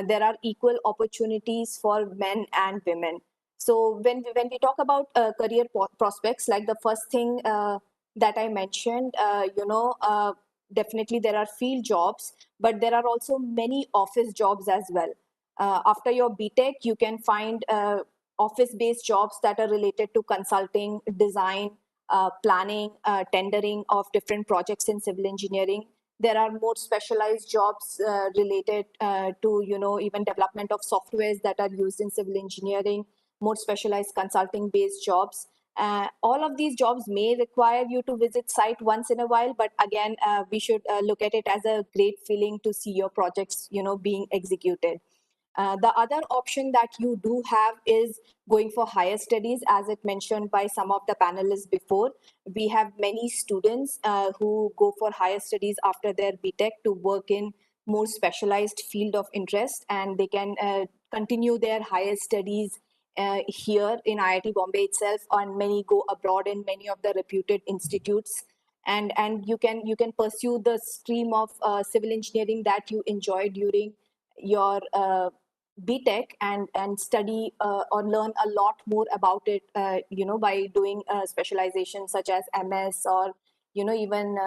There are equal opportunities for men and women. So when we talk about career prospects, like the first thing that I mentioned, definitely there are field jobs, but there are also many office jobs as well. After your BTech, you can find office-based jobs that are related to consulting, design, planning, tendering of different projects in civil engineering. There are more specialized jobs related to, even development of softwares that are used in civil engineering, more specialized consulting-based jobs. All of these jobs may require you to visit site once in a while, but again, we should look at it as a great feeling to see your projects, being executed. The other option that you do have is going for higher studies, as it mentioned by some of the panelists before. We have many students who go for higher studies after their BTech to work in more specialized field of interest, and they can continue their higher studies here in IIT Bombay itself, and many go abroad in many of the reputed institutes. And you can pursue the stream of civil engineering that you enjoy during your BTech, and study or learn a lot more about it, by doing specialization such as MS or, even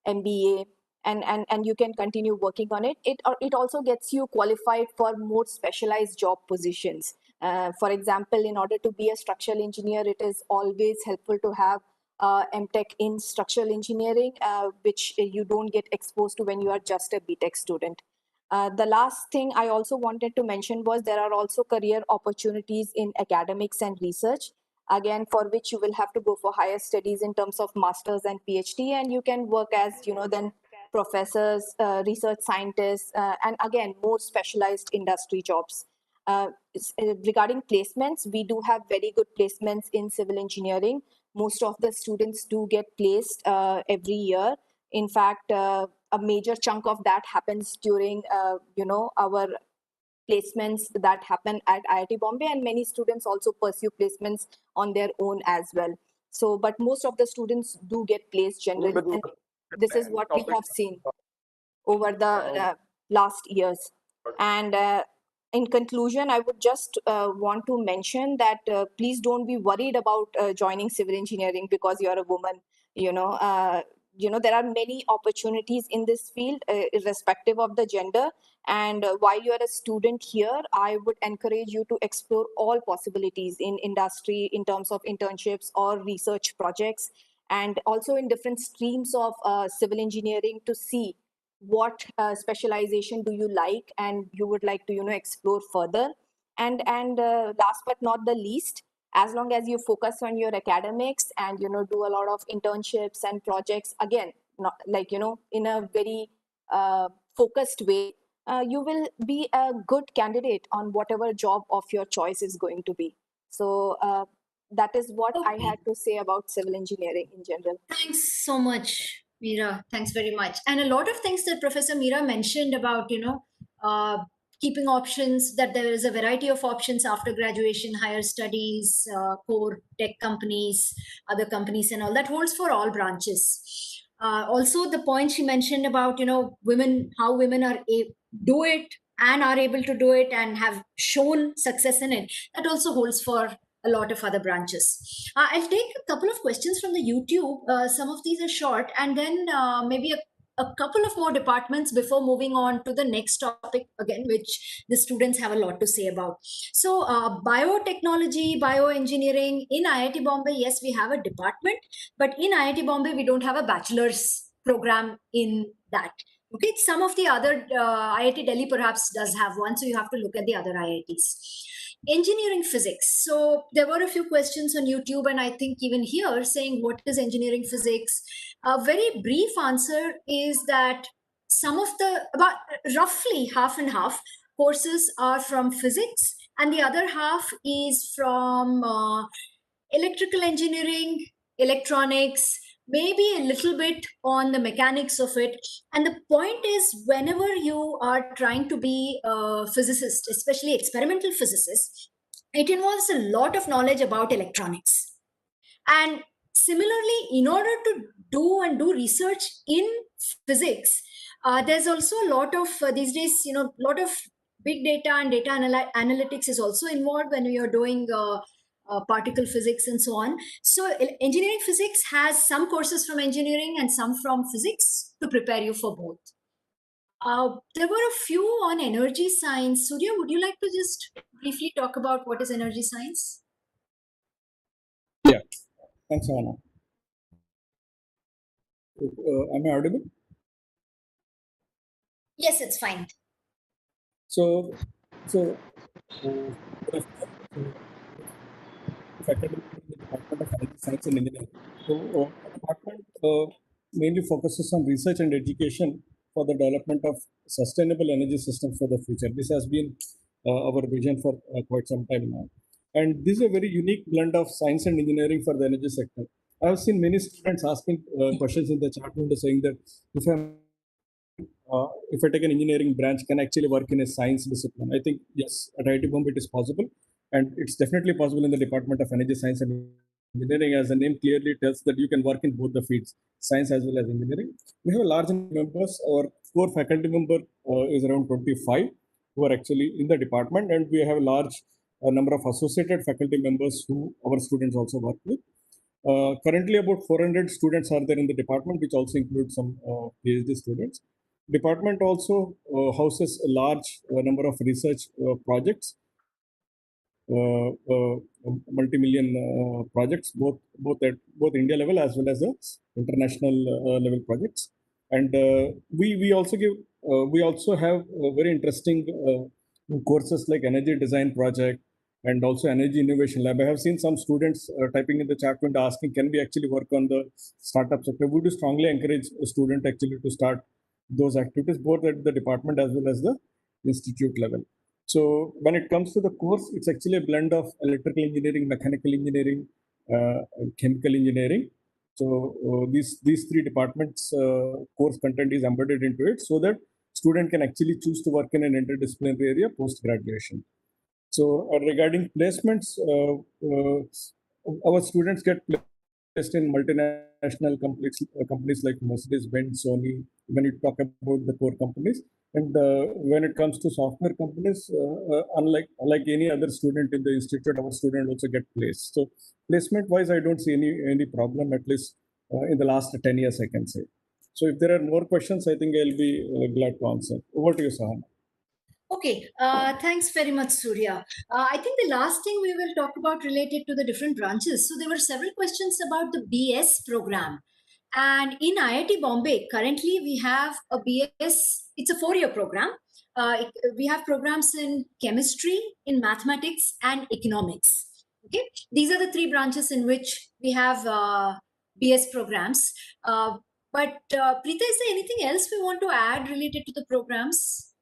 MBA, and you can continue working on it. It also gets you qualified for more specialized job positions. For example, in order to be a structural engineer, it is always helpful to have MTech in structural engineering, which you don't get exposed to when you are just a BTech student. The last thing I also wanted to mention was there are also career opportunities in academics and research, again, for which you will have to go for higher studies in terms of masters and PhD, and you can work as, then professors, research scientists, and again, more specialized industry jobs. Regarding placements, we do have very good placements in civil engineering. Most of the students do get placed every year. In fact, a major chunk of that happens during, our placements that happen at IIT Bombay, and many students also pursue placements on their own as well. So, but most of the students do get placed generally, and this is what we have seen over the last years. And in conclusion, I would just want to mention that please don't be worried about joining civil engineering because you're a woman. There are many opportunities in this field, irrespective of the gender. And while you're a student here, I would encourage you to explore all possibilities in industry in terms of internships or research projects, and also in different streams of civil engineering, to see what specialization do you like and you would like to explore further. And last but not the least, as long as you focus on your academics and do a lot of internships and projects, again, not like in a very focused way, you will be a good candidate on whatever job of your choice is going to be. So that is what I had to say about civil engineering in general. Thanks so much, Meera. Thanks very much. And a lot of things that Professor Meera mentioned about, keeping options, that there is a variety of options after graduation, higher studies, core tech companies, other companies, and all that holds for all branches. Also, the point she mentioned about, women, how women do it and are able to do it and have shown success in it, that also holds for a lot of other branches. I'll take a couple of questions from the YouTube. Some of these are short, and then maybe a couple of more departments before moving on to the next topic again, which the students have a lot to say about. So biotechnology, bioengineering in IIT Bombay, yes, we have a department, but in IIT Bombay, we don't have a bachelor's program in that. Okay, some of the other IIT Delhi perhaps does have one, so you have to look at the other IITs. Engineering physics. So there were a few questions on YouTube, and I think even here saying, what is engineering physics? A very brief answer is that some of the, about roughly half and half courses are from physics, and the other half is from electrical engineering, electronics, maybe a little bit on the mechanics of it. And the point is, whenever you are trying to be a physicist, especially experimental physicist, it involves a lot of knowledge about electronics. And similarly, in order to do research in physics, there's also a lot of these days, a lot of big data and data analytics is also involved when you're doing particle physics and so on. So engineering physics has some courses from engineering and some from physics to prepare you for both. There were a few on energy science. Surya, would you like to just briefly talk about what is energy science? Yeah, thanks, Anna. Am I audible? Yes, it's fine. So, there are faculty in the Department of Energy Science and Engineering. So, the department mainly focuses on research and education for the development of sustainable energy systems for the future. This has been our vision for quite some time now. And this is a very unique blend of science and engineering for the energy sector. I have seen many students asking questions in the chat window saying that if I take an engineering branch, can I actually work in a science discipline? I think yes, at IIT Bombay it is possible, and it's definitely possible in the Department of Energy Science and Engineering, as the name clearly tells that you can work in both the fields, science as well as engineering. We have a large number of members. Our core faculty member is around 25 who are actually in the department, and we have a large number of associated faculty members who our students also work with. Currently, about 400 students are there in the department, which also includes some PhD students. Department also houses a large number of research projects, multi-million projects, both India level as well as the international level projects. And we also have very interesting courses like energy design project and also energy innovation lab. I have seen some students typing in the chat window asking, can we actually work on the startup sector? We do strongly encourage a student actually to start those activities both at the department as well as the institute level. So when it comes to the course, it's actually a blend of electrical engineering, mechanical engineering, chemical engineering. So these three departments course content is embedded into it, so that student can actually choose to work in an interdisciplinary area post graduation. So regarding placements, our students get placed in multinational companies like Mercedes-Benz, Sony, when you talk about the core companies. And when it comes to software companies, unlike any other student in the institute, our student also get placed. So placement-wise, I don't see any problem, at least in the last 10 years, I can say. So if there are more questions, I think I'll be glad to answer. Over to you, Sahana. Okay, thanks very much, Surya. I think the last thing we will talk about related to the different branches. So there were several questions about the BS program. And in IIT Bombay, currently we have a BS, it's a 4-year program. We have programs in chemistry, in mathematics, and economics. Okay, these are the three branches in which we have BS programs. Preeta, is there anything else we want to add related to the programs?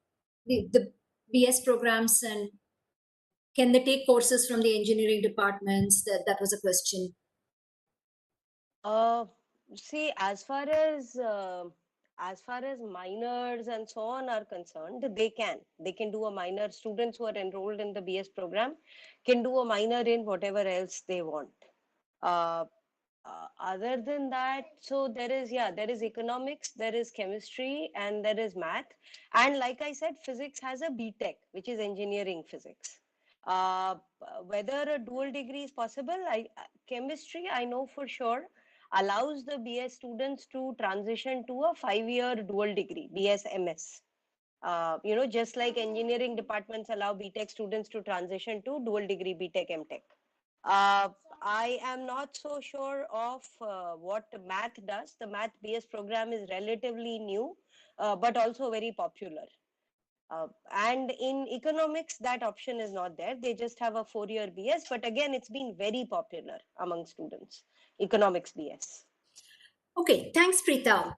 The BS programs, and can they take courses from the engineering departments? That was a question. See, as far as minors and so on are concerned, they can do a minor. Students who are enrolled in the BS program can do a minor in whatever else they want. Other than that, so there is economics, there is chemistry, and there is math. And like I said, physics has a BTech, which is engineering physics. Whether a dual degree is possible, chemistry, I know for sure, allows the BS students to transition to a 5-year dual degree, BS MS. Just like engineering departments allow BTech students to transition to dual degree BTech MTech. I am not so sure of what math does. The math BS program is relatively new, but also very popular. And in economics, that option is not there. They just have a 4-year BS, but again, it's been very popular among students, economics BS. Okay, thanks, Preeta.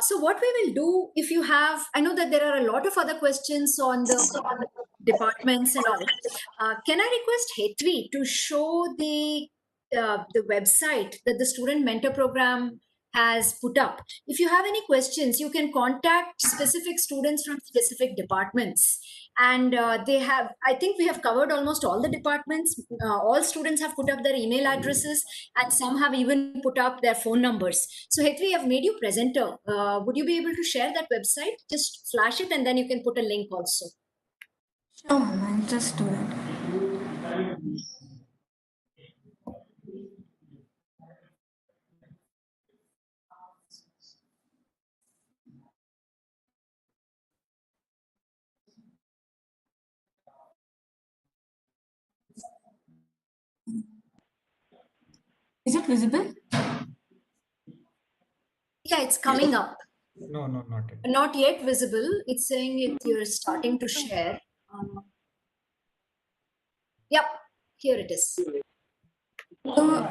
So what we will do, if you have, I know that there are a lot of other questions on the departments and all. Can I request Hetvi to show the website that the Student Mentor Program has put up? If you have any questions, you can contact specific students from specific departments. And they have, I think we have covered almost all the departments. All students have put up their email addresses, and some have even put up their phone numbers. So Hetvi, I've made you presenter. Would you be able to share that website? Just flash it, and then you can put a link also. Sure, ma'am, I'll just do that. Is it visible? Yeah, it's coming up. No, not yet. Not yet visible. It's saying you're starting to share. Yep, here it is. So,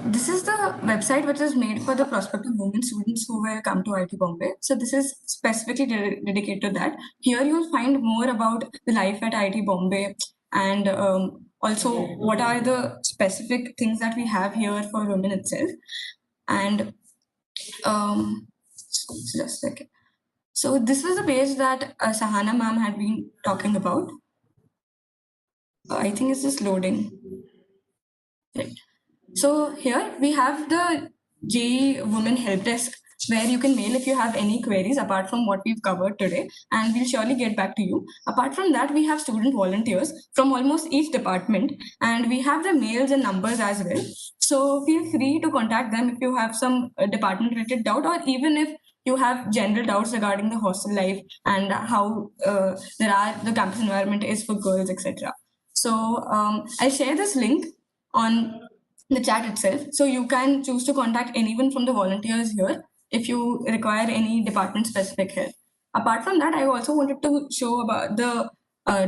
this is the website which is made for the prospective women students who will come to IIT Bombay. So, this is specifically dedicated to that. Here, you'll find more about the life at IIT Bombay and also what are the specific things that we have here for women itself. And just a second. So, this was the page that Sahana ma'am had been talking about. I think it's just loading. Right. So here we have the JEE Women Help Desk where you can mail if you have any queries apart from what we've covered today, and we'll surely get back to you. Apart from that, we have student volunteers from almost each department, and we have the mails and numbers as well. So feel free to contact them if you have some department related doubt, or even if you have general doubts regarding the hostel life and how the campus environment is for girls, etc. So I'll share this link on the chat itself. So you can choose to contact anyone from the volunteers here if you require any department specific help. Apart from that, I also wanted to show about the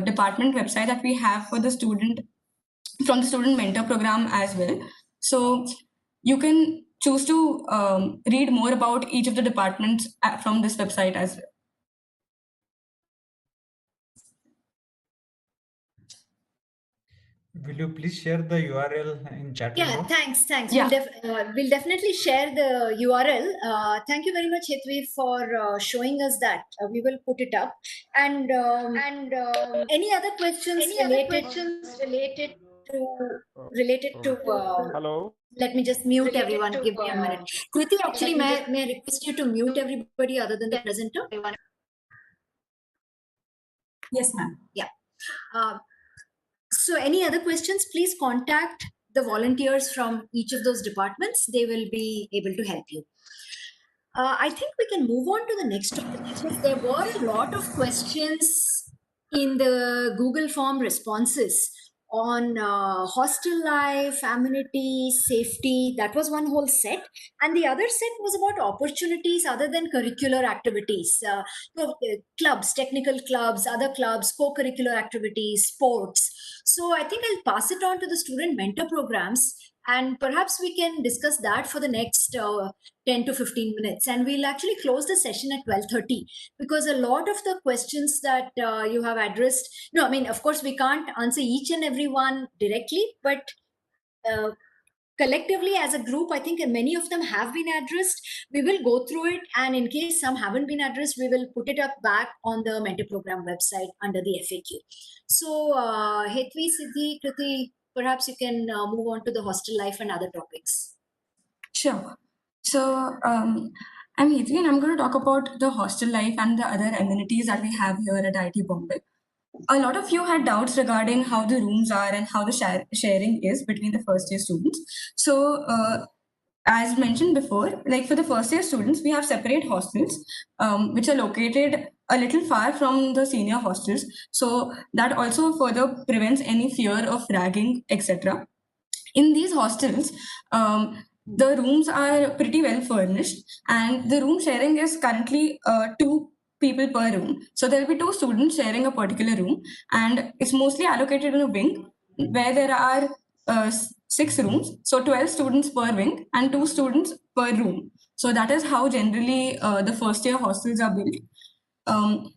department website that we have for the student from the student mentor program as well. So you can choose to read more about each of the departments from this website as well. Will you please share the URL in chat Yeah, window? thanks. Yeah. We'll definitely share the URL. Thank you very much, Hetvi, for showing us that. We will put it up. And any other questions related to Hello. let me just mute everyone. Give me a minute. Kriti, actually, may I request you to mute everybody other than the presenter? Yes, ma'am. Yeah. So any other questions, please contact the volunteers from each of those departments. They will be able to help you. I think we can move on to the next topic because there were a lot of questions in the Google form responses on hostel life, amenity, safety. That was one whole set. And the other set was about opportunities other than curricular activities. Clubs, technical clubs, other clubs, co-curricular activities, sports. So I think I'll pass it on to the student mentor programs, and perhaps we can discuss that for the next 10 to 15 minutes, and we'll actually close the session at 12:30 because a lot of the questions that you have addressed, no, I mean, of course we can't answer each and every one directly, but collectively as a group, I think many of them have been addressed. We will go through it, and in case some haven't been addressed, we will put it up back on the mentor program website under the FAQ. So Hetvi, Siddhi, Kriti, perhaps you can move on to the hostel life and other topics. Sure. So I'm Hetvi, and I'm going to talk about the hostel life and the other amenities that we have here at IIT Bombay. A lot of you had doubts regarding how the rooms are and how the sharing is between the first year students. So as mentioned before, like for the first year students, we have separate hostels, which are located a little far from the senior hostels. So that also further prevents any fear of ragging, etc. In these hostels, the rooms are pretty well furnished, and the room sharing is currently 2 people per room. So there will be 2 students sharing a particular room, and it's mostly allocated in a wing where there are 6 rooms, so 12 students per wing and 2 students per room. So that is how generally the first year hostels are built.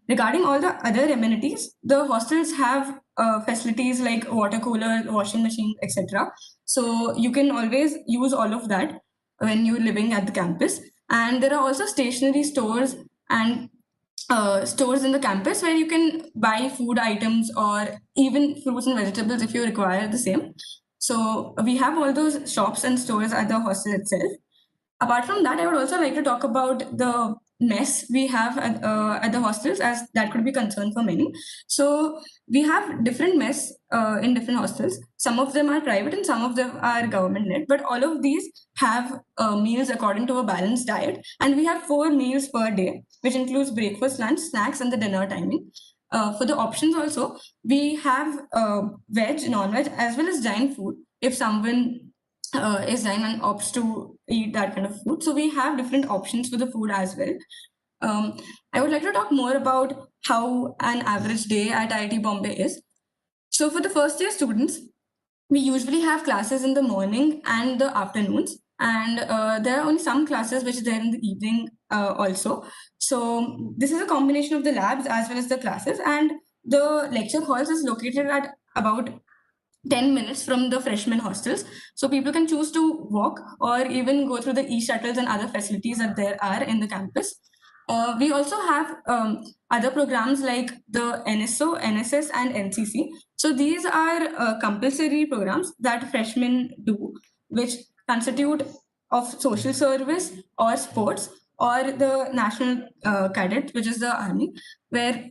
Regarding all the other amenities, the hostels have facilities like water cooler, washing machine, etc. So you can always use all of that when you're living at the campus. And there are also stationery stores and stores in the campus where you can buy food items or even fruits and vegetables if you require the same. So we have all those shops and stores at the hostel itself. Apart from that, I would also like to talk about the mess we have at the hostels, as that could be concern for many. So we have different mess in different hostels. Some of them are private and some of them are government led, but all of these have meals according to a balanced diet, and we have 4 meals per day, which includes breakfast, lunch, snacks, and the dinner timing. For the options also, we have veg, non-veg, as well as giant food. If someone is dying and opts to eat that kind of food. So we have different options for the food as well. I would like to talk more about how an average day at IIT Bombay is. So for the first year students, we usually have classes in the morning and the afternoons, and there are only some classes which are there in the evening also. So this is a combination of the labs as well as the classes, and the lecture halls is located at about 10 minutes from the freshman hostels. So people can choose to walk or even go through the e-shuttles and other facilities that there are in the campus. We also have other programs like the NSO, NSS, and NCC. So these are compulsory programs that freshmen do, which constitute of social service or sports or the national cadet, which is the army, where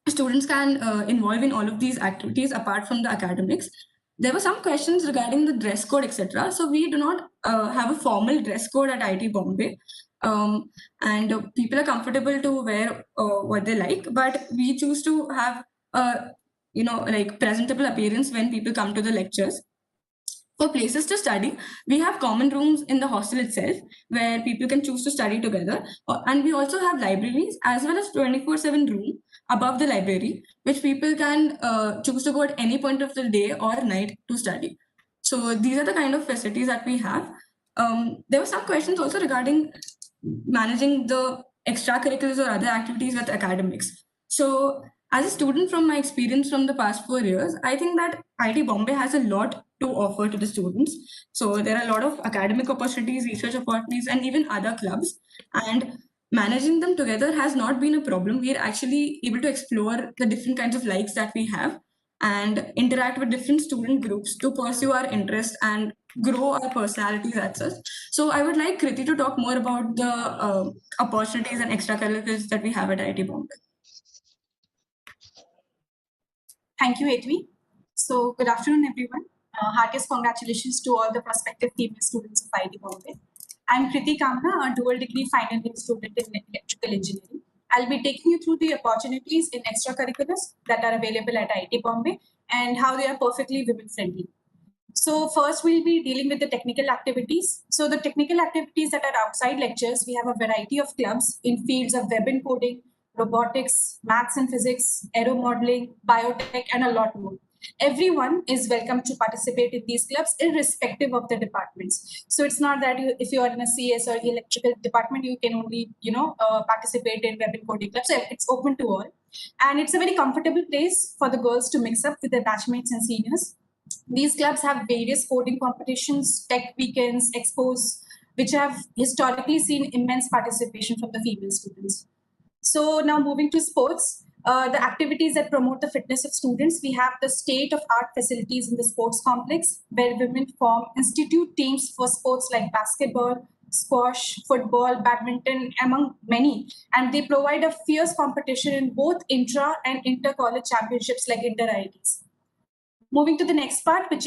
students can involve in all of these activities apart from the academics. There were some questions regarding the dress code, etc. So we do not have a formal dress code at IIT Bombay, and people are comfortable to wear what they like. But we choose to have a like presentable appearance when people come to the lectures. For places to study, we have common rooms in the hostel itself where people can choose to study together. And we also have libraries as well as 24/7 room above the library, which people can choose to go at any point of the day or night to study. So these are the kind of facilities that we have. There were some questions also regarding managing the extracurriculars or other activities with academics. So as a student, from my experience from the past 4 years, I think that IIT Bombay has a lot to offer to the students. So there are a lot of academic opportunities, research opportunities, and even other clubs. And managing them together has not been a problem. We are actually able to explore the different kinds of likes that we have and interact with different student groups to pursue our interests and grow our personalities as such. So I would like Kriti to talk more about the opportunities and extracurriculars that we have at IIT Bombay. Thank you, Etvi. So, good afternoon, everyone. Heartiest congratulations to all the prospective female students of IIT Bombay. I'm Kriti Kamna, a dual degree final year student in electrical engineering. I'll be taking you through the opportunities in extracurriculars that are available at IIT Bombay and how they are perfectly women friendly. So first we'll be dealing with the technical activities. So the technical activities that are outside lectures, we have a variety of clubs in fields of web and coding, robotics, maths and physics, aero modeling, biotech, and a lot more. Everyone is welcome to participate in these clubs irrespective of the departments. So it's not that if you are in a CS or electrical department, you can only participate in web and coding clubs. So it's open to all. And it's a very comfortable place for the girls to mix up with their batchmates and seniors. These clubs have various coding competitions, tech weekends, expos, which have historically seen immense participation from the female students. So now moving to sports, the activities that promote the fitness of students, we have the state-of-art facilities in the sports complex where women form institute teams for sports like basketball, squash, football, badminton, among many. And they provide a fierce competition in both intra and inter-college championships like inter-IITs. Moving to the next part, which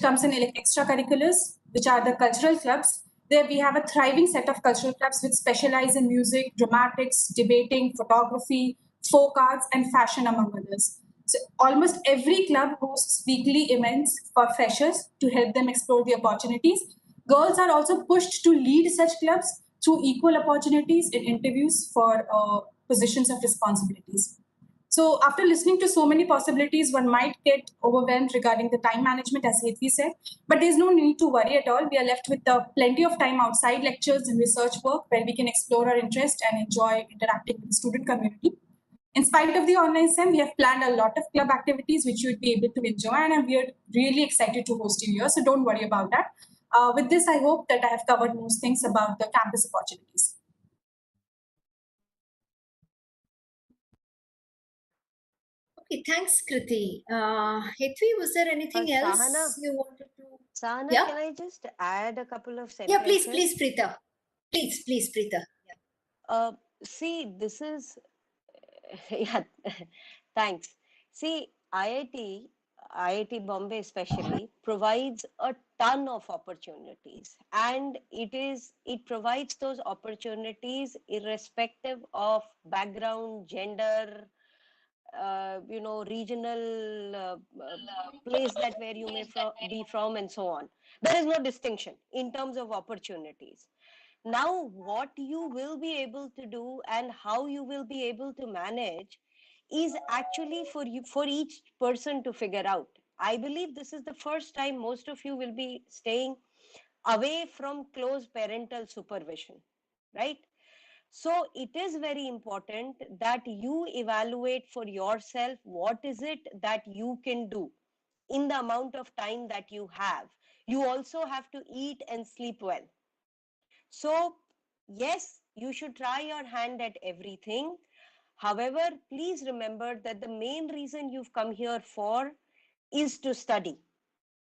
comes in extracurriculars, which are the cultural clubs. There we have a thriving set of cultural clubs which specialize in music, dramatics, debating, photography, folk arts, and fashion, among others. So almost every club hosts weekly events for freshers to help them explore the opportunities. Girls are also pushed to lead such clubs through equal opportunities in interviews for positions of responsibilities. So after listening to so many possibilities, one might get overwhelmed regarding the time management, as Hetvi said, but there's no need to worry at all. We are left with plenty of time outside lectures and research work where we can explore our interest and enjoy interacting with the student community. In spite of the online SEM, we have planned a lot of club activities which you would be able to enjoy, and we are really excited to host you here, so don't worry about that. With this, I hope that I have covered most things about the campus opportunities. Okay, thanks, Kriti. Hetvi, was there anything else Sahana, you wanted to? Sahana, Yeah? can I just add a couple of Yeah, sentences? please, Preeta. Please, Preeta. See, this is, yeah, thanks. See, IIT Bombay especially provides a ton of opportunities, and it provides those opportunities irrespective of background, gender, regional place that where you may be from, and so on. There is no distinction in terms of opportunities. Now, what you will be able to do and how you will be able to manage is actually for you, for each person to figure out. I believe this is the first time most of you will be staying away from close parental supervision, right? So it is very important that you evaluate for yourself what is it that you can do in the amount of time that you have. You also have to eat and sleep well. So, yes, you should try your hand at everything. However, please remember that the main reason you've come here for is to study,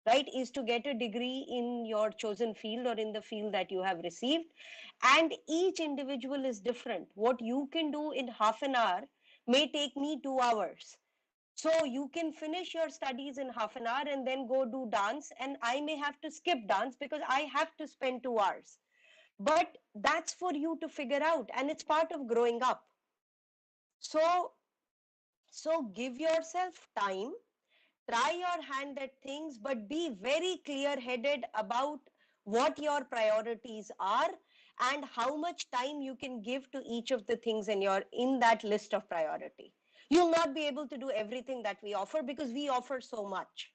right? Is to get a degree in your chosen field or in the field that you have received. And each individual is different. What you can do in half an hour may take me 2 hours. So you can finish your studies in half an hour and then go do dance, and I may have to skip dance because I have to spend 2 hours. But that's for you to figure out, and it's part of growing up. So give yourself time, try your hand at things, but be very clear headed about what your priorities are and how much time you can give to each of the things in that list of priority. You'll not be able to do everything that we offer because we offer so much.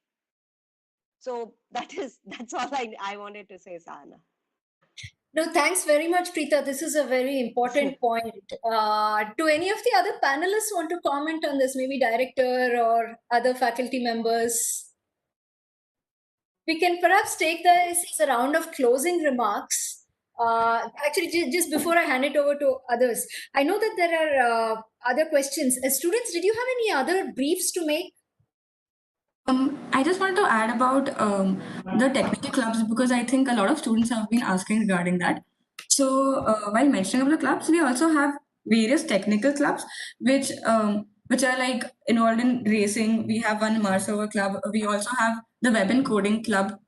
So that's all I wanted to say, Sahana. No, thanks very much, Preeta. This is a very important point. Do any of the other panelists want to comment on this? Maybe director or other faculty members? We can perhaps take this as a round of closing remarks. Actually, just before I hand it over to others, I know that there are other questions. Students, did you have any other briefs to make? I just wanted to add about the technical clubs because I think a lot of students have been asking regarding that. So while mentioning of the clubs, we also have various technical clubs which are like involved in racing. We have one Mars Rover club. We also have the web and coding club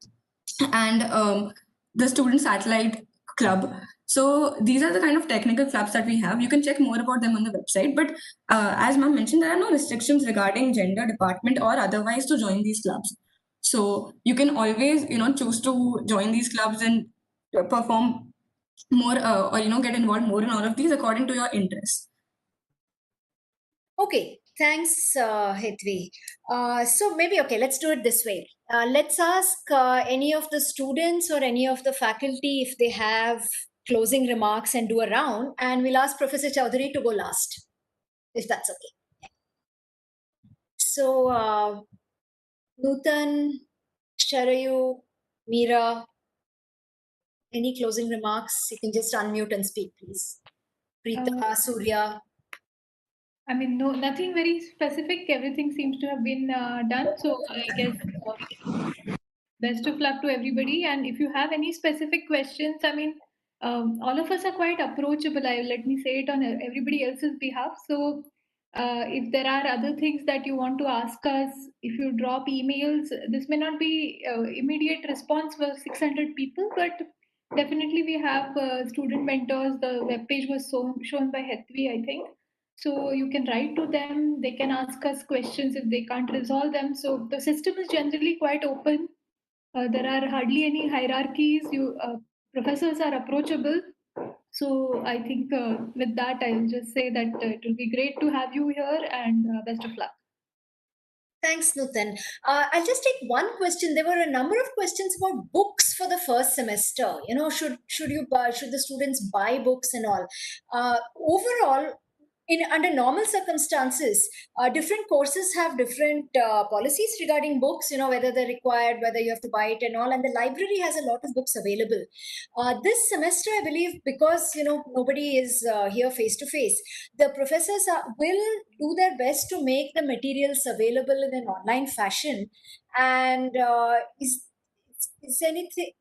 and the student satellite club. So these are the kind of technical clubs that we have. You can check more about them on the website. But as ma'am mentioned, there are no restrictions regarding gender, department, or otherwise to join these clubs. So you can always, choose to join these clubs and perform more, or get involved more in all of these according to your interests. Okay, thanks, Hetvi. So maybe, okay, let's do it this way. Let's ask any of the students or any of the faculty if they have closing remarks and do a round, and we'll ask Professor Chowdhury to go last, if that's okay. So, Nutan, Sharayu, Meera, any closing remarks? You can just unmute and speak, please. Preeta, Surya. I mean, no, nothing very specific. Everything seems to have been done. So I guess best of luck to everybody. And if you have any specific questions, I mean, all of us are quite approachable. Let me say it on everybody else's behalf. So if there are other things that you want to ask us, if you drop emails, this may not be immediate response for 600 people, but definitely we have student mentors. The webpage was shown by Hetvi, I think. So you can write to them. They can ask us questions if they can't resolve them. So the system is generally quite open. There are hardly any hierarchies. Professors are approachable. So I think with that, I'll just say that it will be great to have you here, and best of luck. Thanks, Nutan. I'll just take one question. There were a number of questions about books for the first semester. You know, should the students buy books and all? Overall, in under normal circumstances, different courses have different policies regarding books. You know, whether they're required, whether you have to buy it and all. And the library has a lot of books available. This semester, I believe, because nobody is here face to face, the professors will do their best to make the materials available in an online fashion. And is anything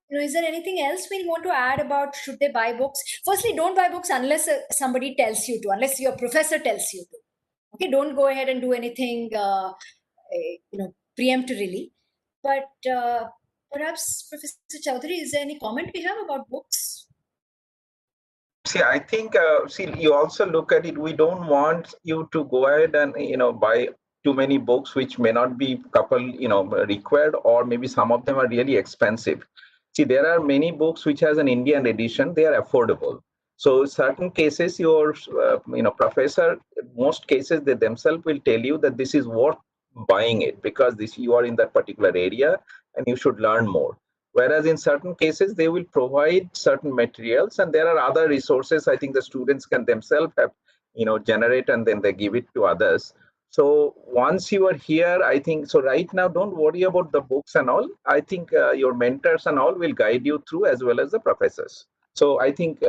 is there anything else we want to add about should they buy books? Firstly, don't buy books unless somebody tells you to, unless your professor tells you to. Okay, don't go ahead and do anything preemptorily. But perhaps, Professor Chowdhury, is there any comment we have about books? See, I think, you also look at it. We don't want you to go ahead and, buy too many books, which may not be required, or maybe some of them are really expensive. See, there are many books which has an Indian edition. They are affordable. So certain cases, your, professor, most cases, they themselves will tell you that this is worth buying it because you are in that particular area and you should learn more. Whereas in certain cases, they will provide certain materials, and there are other resources. I think the students can themselves have, generate, and then they give it to others. So once you are here, I think, so right now, don't worry about the books and all. I think your mentors and all will guide you through, as well as the professors. So I think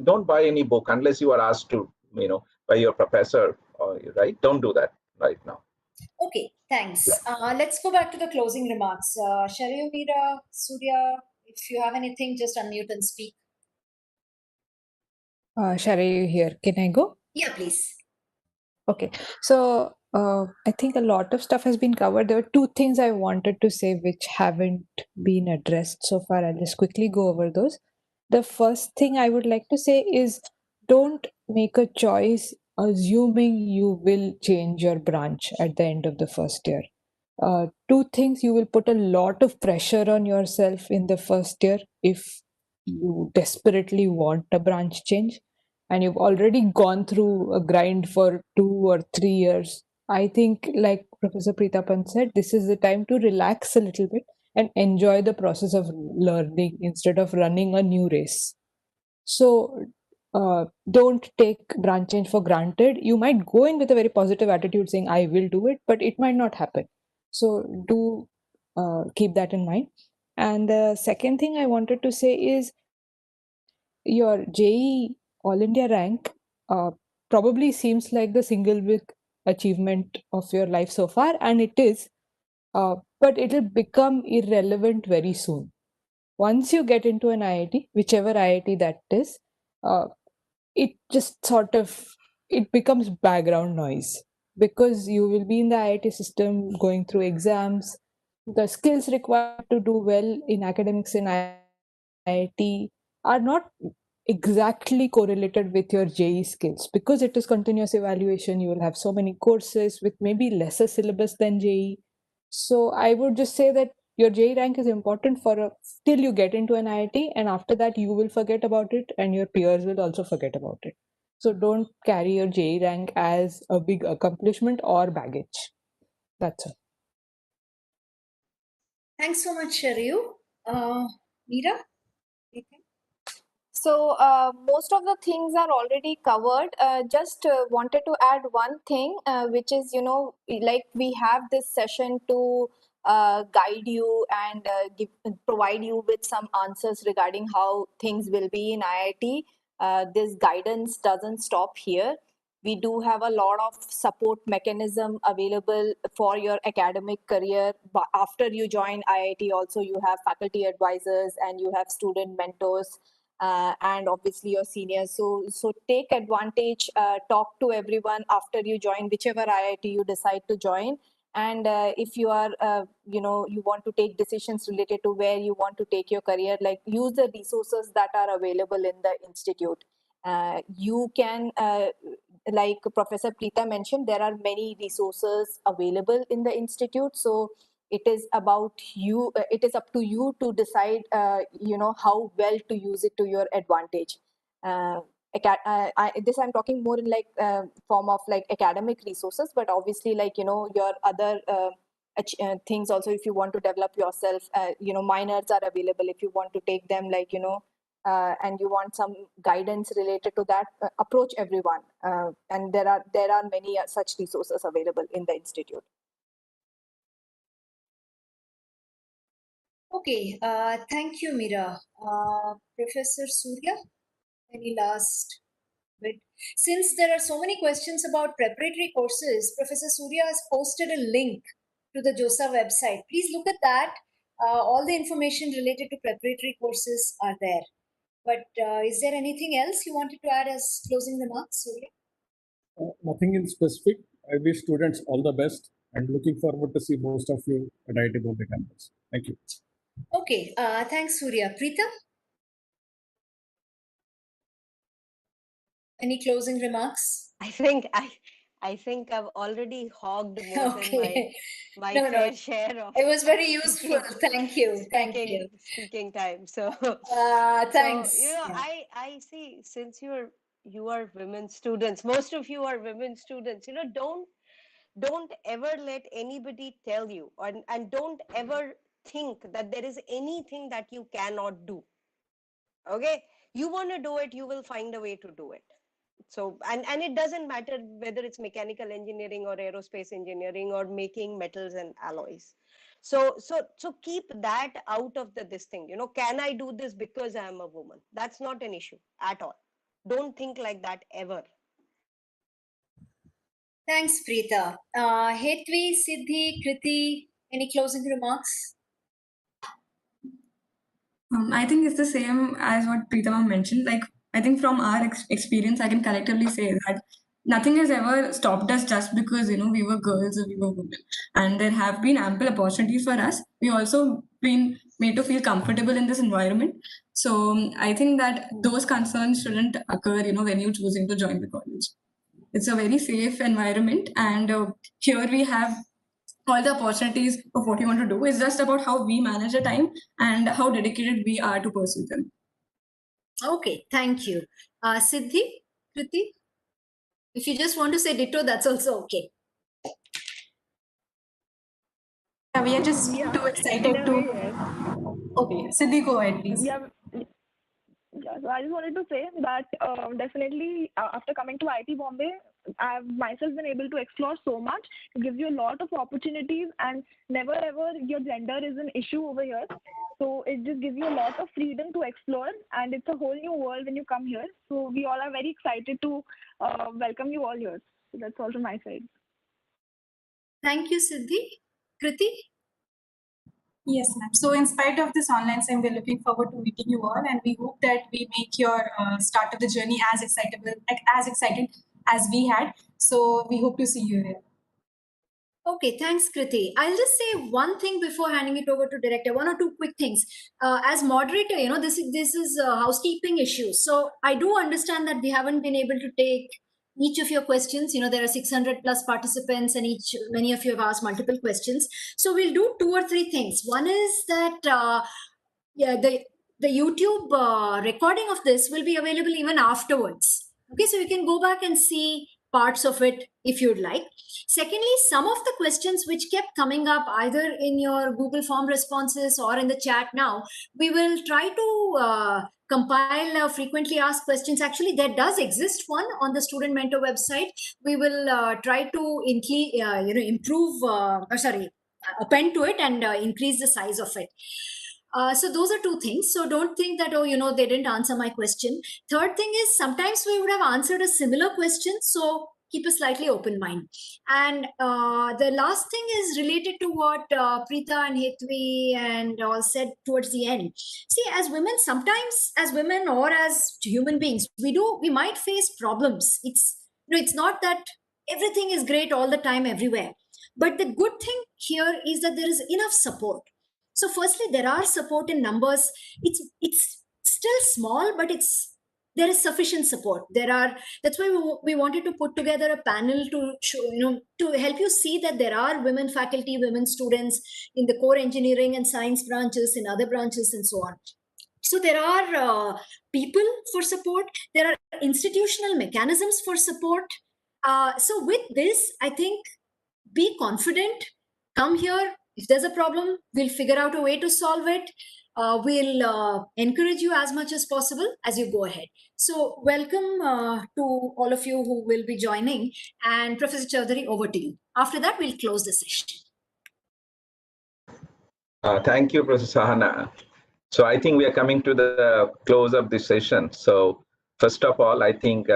don't buy any book unless you are asked to, by your professor, right? Don't do that right now. Okay, thanks. Let's go back to the closing remarks. Sharyu, Meera, Surya, if you have anything, just unmute and speak. Shari, here. Can I go? Yeah, please. Okay. So I think a lot of stuff has been covered. There were two things I wanted to say which haven't been addressed so far. I'll just quickly go over those. The first thing I would like to say is don't make a choice assuming you will change your branch at the end of the first year. Two things: you will put a lot of pressure on yourself in the first year if you desperately want a branch change, and you've already gone through a grind for 2 or 3 years. I think, like Professor Preetapan said, this is the time to relax a little bit and enjoy the process of learning instead of running a new race. So don't take branch change for granted. You might go in with a very positive attitude saying, I will do it, but it might not happen. So do keep that in mind. And the second thing I wanted to say is your JEE All India rank probably seems like the single big achievement of your life so far, and it is, but it'll become irrelevant very soon. Once you get into an IIT, whichever IIT that is, it just sort of it becomes background noise because you will be in the IIT system going through exams. The skills required to do well in academics in IIT are not exactly correlated with your JEE skills because it is continuous evaluation. You will have so many courses with maybe lesser syllabus than JEE. So I would just say that your JEE rank is important till you get into an IIT, and after that you will forget about it and your peers will also forget about it. So don't carry your JEE rank as a big accomplishment or baggage. That's all. Thanks so much, Sharyu. Meera? So most of the things are already covered. Just wanted to add one thing, which is, like we have this session to guide you and provide you with some answers regarding how things will be in IIT. This guidance doesn't stop here. We do have a lot of support mechanism available for your academic career. But after you join IIT, also you have faculty advisors and you have student mentors. And obviously your seniors. So take advantage, talk to everyone after you join whichever IIT you decide to join. And if you are, you want to take decisions related to where you want to take your career, like use the resources that are available in the institute. You can, like Professor Preeta mentioned, there are many resources available in the institute. So It is about you. It is up to you to decide, how well to use it to your advantage. This I'm talking more in like form of like academic resources, but obviously like, your other things also, if you want to develop yourself, minors are available if you want to take them, like, and you want some guidance related to that, approach everyone. And there are many such resources available in the institute. Okay, thank you, Mira. Professor Surya, any last bit? Since there are so many questions about preparatory courses, Professor Surya has posted a link to the JOSA website. Please look at that. All the information related to preparatory courses are there. But is there anything else you wanted to add as closing remarks, Surya? Nothing in specific. I wish students all the best and looking forward to see most of you at IIT Bombay campus. Thank you. Okay, thanks, Surya. Preeta? Any closing remarks? I think I've already hogged more than Okay. my No, fair share of it was very useful. Thank you. Thank you. speaking time. So Thanks. Yeah. I see, since you are women students, most of you are women students, don't ever let anybody tell you, and don't ever think that there is anything that you cannot do. Okay, you want to do it, you will find a way to do it. So and it doesn't matter whether it's mechanical engineering or aerospace engineering or making metals and alloys. So keep that out of this thing. Can I do this because I am a woman? That's not an issue at all. Don't think like that ever. Thanks, Preeta. Hetvi, Siddhi, Kriti, any closing remarks? I think it's the same as what Preetama mentioned. Like, I think from our experience, I can collectively say that nothing has ever stopped us just because, we were girls or we were women. And there have been ample opportunities for us. We also been made to feel comfortable in this environment. So I think that those concerns shouldn't occur, when you're choosing to join the college. It's a very safe environment. And here we have all the opportunities of what you want to do. It's just about how we manage the time and how dedicated we are to pursue them. Okay, thank you. Siddhi, Kriti, if you just want to say ditto, that's also okay. Yeah, we are just too excited to. Okay, Siddhi, go ahead, please. Yeah, so I just wanted to say that definitely after coming to IIT Bombay, I've myself been able to explore so much. It gives you a lot of opportunities, and never ever your gender is an issue over here. So it just gives you a lot of freedom to explore, and it's a whole new world when you come here. So we all are very excited to welcome you all here. So that's all from my side. Thank you, Siddhi. Kriti? Yes, ma'am. So, in spite of this online sim, we're looking forward to meeting you all, and we hope that we make your start of the journey as excited as we had. So, we hope to see you here. Okay, thanks, Kriti. I'll just say one thing before handing it over to director. One or two quick things. As moderator, this is housekeeping issues. So I do understand that we haven't been able to take each of your questions. There are 600 plus participants, and many of you have asked multiple questions. So we'll do two or three things. One is that the YouTube recording of this will be available even afterwards. Okay, so you can go back and see parts of it if you'd like. Secondly, some of the questions which kept coming up either in your Google form responses or in the chat now, we will try to compile frequently asked questions. Actually, there does exist one on the Student Mentor website. We will try to improve, append to it and increase the size of it. So those are two things. So don't think that, they didn't answer my question. Third thing is sometimes we would have answered a similar question. So keep a slightly open mind. And the last thing is related to what Preeta and Hetvi and all said towards the end. See, as women, sometimes as women or as human beings, we might face problems. It's not that everything is great all the time everywhere. But the good thing here is that there is enough support. So firstly, there are support in numbers. It's still small, but it's there is sufficient support. That's why we wanted to put together a panel to show, to help you see that there are women faculty, women students in the core engineering and science branches, in other branches, and so on. So there are people for support. There are institutional mechanisms for support. So with this, I think, be confident, come here. If there's a problem, we'll figure out a way to solve it. We'll encourage you as much as possible as you go ahead. So welcome to all of you who will be joining. And Professor Chaudhary, over to you. After that, we'll close the session. Thank you, Professor Sahana. So I think we are coming to the close of this session. So first of all, I think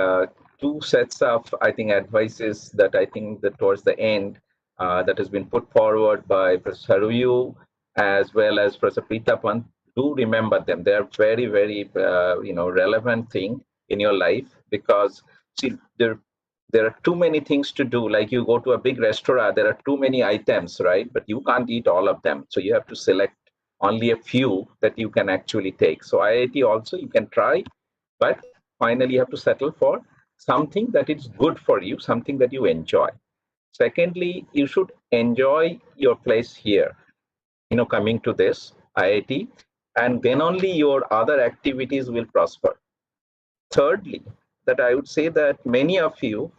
two sets of, advices that I think that towards the end that has been put forward by Professor Haruyu as well as Professor Preetapan. Do remember them. They are very, very, relevant thing in your life, because see, there are too many things to do. Like you go to a big restaurant, there are too many items, right? But you can't eat all of them. So you have to select only a few that you can actually take. So IIT also you can try, but finally you have to settle for something that is good for you, something that you enjoy. Secondly, you should enjoy your place here, coming to this IIT, and then only your other activities will prosper. Thirdly, that I would say that many of you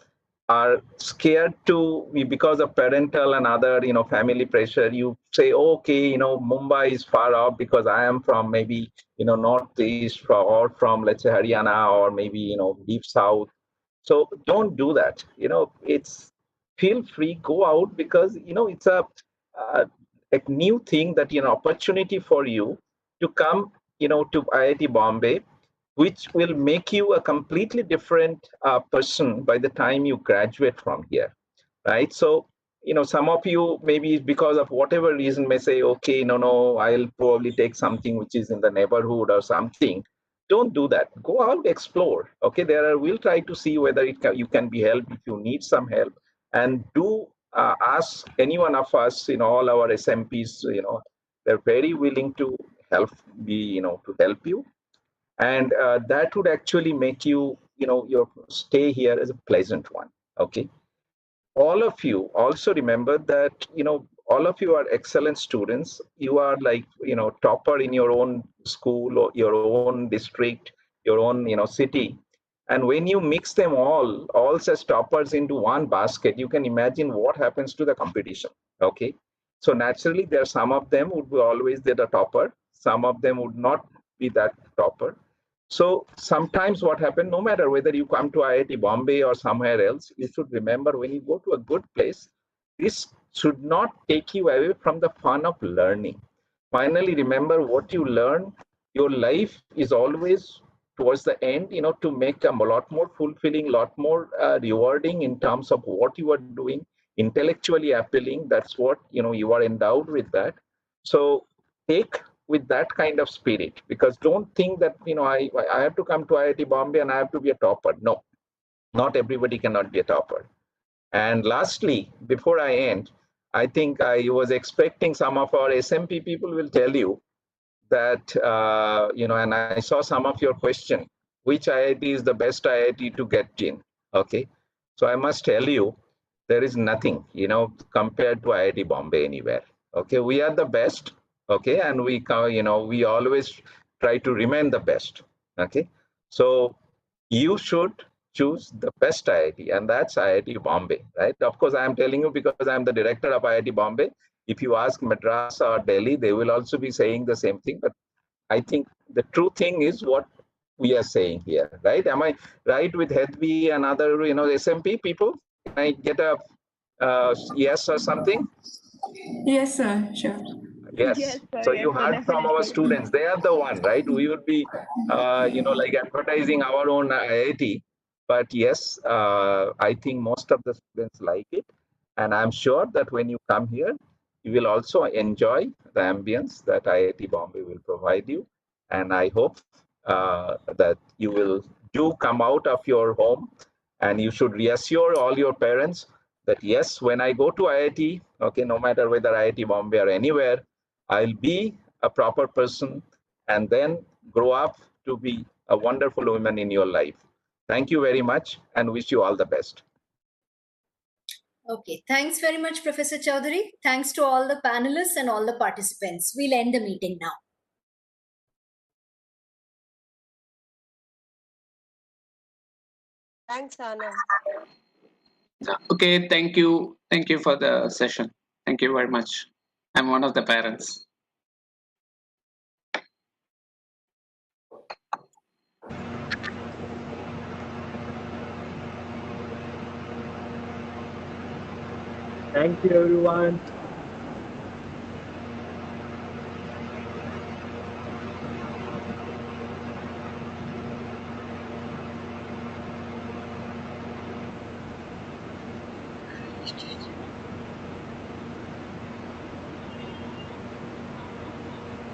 are scared to, because of parental and other family pressure, you say, okay, Mumbai is far off because I am from maybe northeast, or from, let's say, Haryana, or maybe deep south. So don't do that. It's, feel free, go out, because it's a new thing, that opportunity for you to come to IIT Bombay, which will make you a completely different person by the time you graduate from here, right? So, some of you, maybe because of whatever reason, may say, okay, no, I'll probably take something which is in the neighborhood or something. Don't do that. Go out, explore. Okay, we'll try to see whether you can be helped if you need some help, and do ask any one of us, all our SMPs, they're very willing to help, to help you, and that would actually make you, your stay here as a pleasant one. Okay, all of you also remember that all of you are excellent students. You are like topper in your own school or your own district, your own city, and when you mix them all such toppers into one basket, you can imagine what happens to the competition. Okay, so naturally there are some of them would be always the topper, some of them would not be that topper. So sometimes what happens, no matter whether you come to IIT Bombay or somewhere else, you should remember, when you go to a good place, this should not take you away from the fun of learning. Finally, remember what you learn. Your life is always towards the end, to make a lot more fulfilling, lot more rewarding in terms of what you are doing, intellectually appealing. That's what, you are endowed with that. So take with that kind of spirit, because don't think that I have to come to IIT Bombay and I have to be a topper. No, not everybody cannot be a topper. And lastly, before I end, I think I was expecting some of our SMP people will tell you that and I saw some of your question, which IIT is the best IIT to get in. Okay, so I must tell you, there is nothing compared to IIT Bombay anywhere. Okay, we are the best. Okay, and we we always try to remain the best. Okay, so you should choose the best IIT, and that's IIT Bombay, right? Of course, I am telling you because I am the director of IIT Bombay. If you ask Madras or Delhi, they will also be saying the same thing. But I think the true thing is what we are saying here, right? Am I right with Hedvi and other, SMP people? Can I get a yes or something? Yes, sir. Sure. Yes. So you heard from our students. They are the one, right? We would be, like advertising our own IIT. But yes, I think most of the students like it. And I'm sure that when you come here, you will also enjoy the ambience that IIT Bombay will provide you. And I hope that you will do come out of your home, and you should reassure all your parents that yes, when I go to IIT, okay, no matter whether IIT Bombay or anywhere, I'll be a proper person, and then grow up to be a wonderful woman in your life. Thank you very much and wish you all the best. Okay, thanks very much, Professor Chowdhury. Thanks to all the panelists and all the participants. We'll end the meeting now. Thanks, Anna. Okay, thank you. Thank you for the session. Thank you very much. I'm one of the parents. Thank you, everyone. Thank you.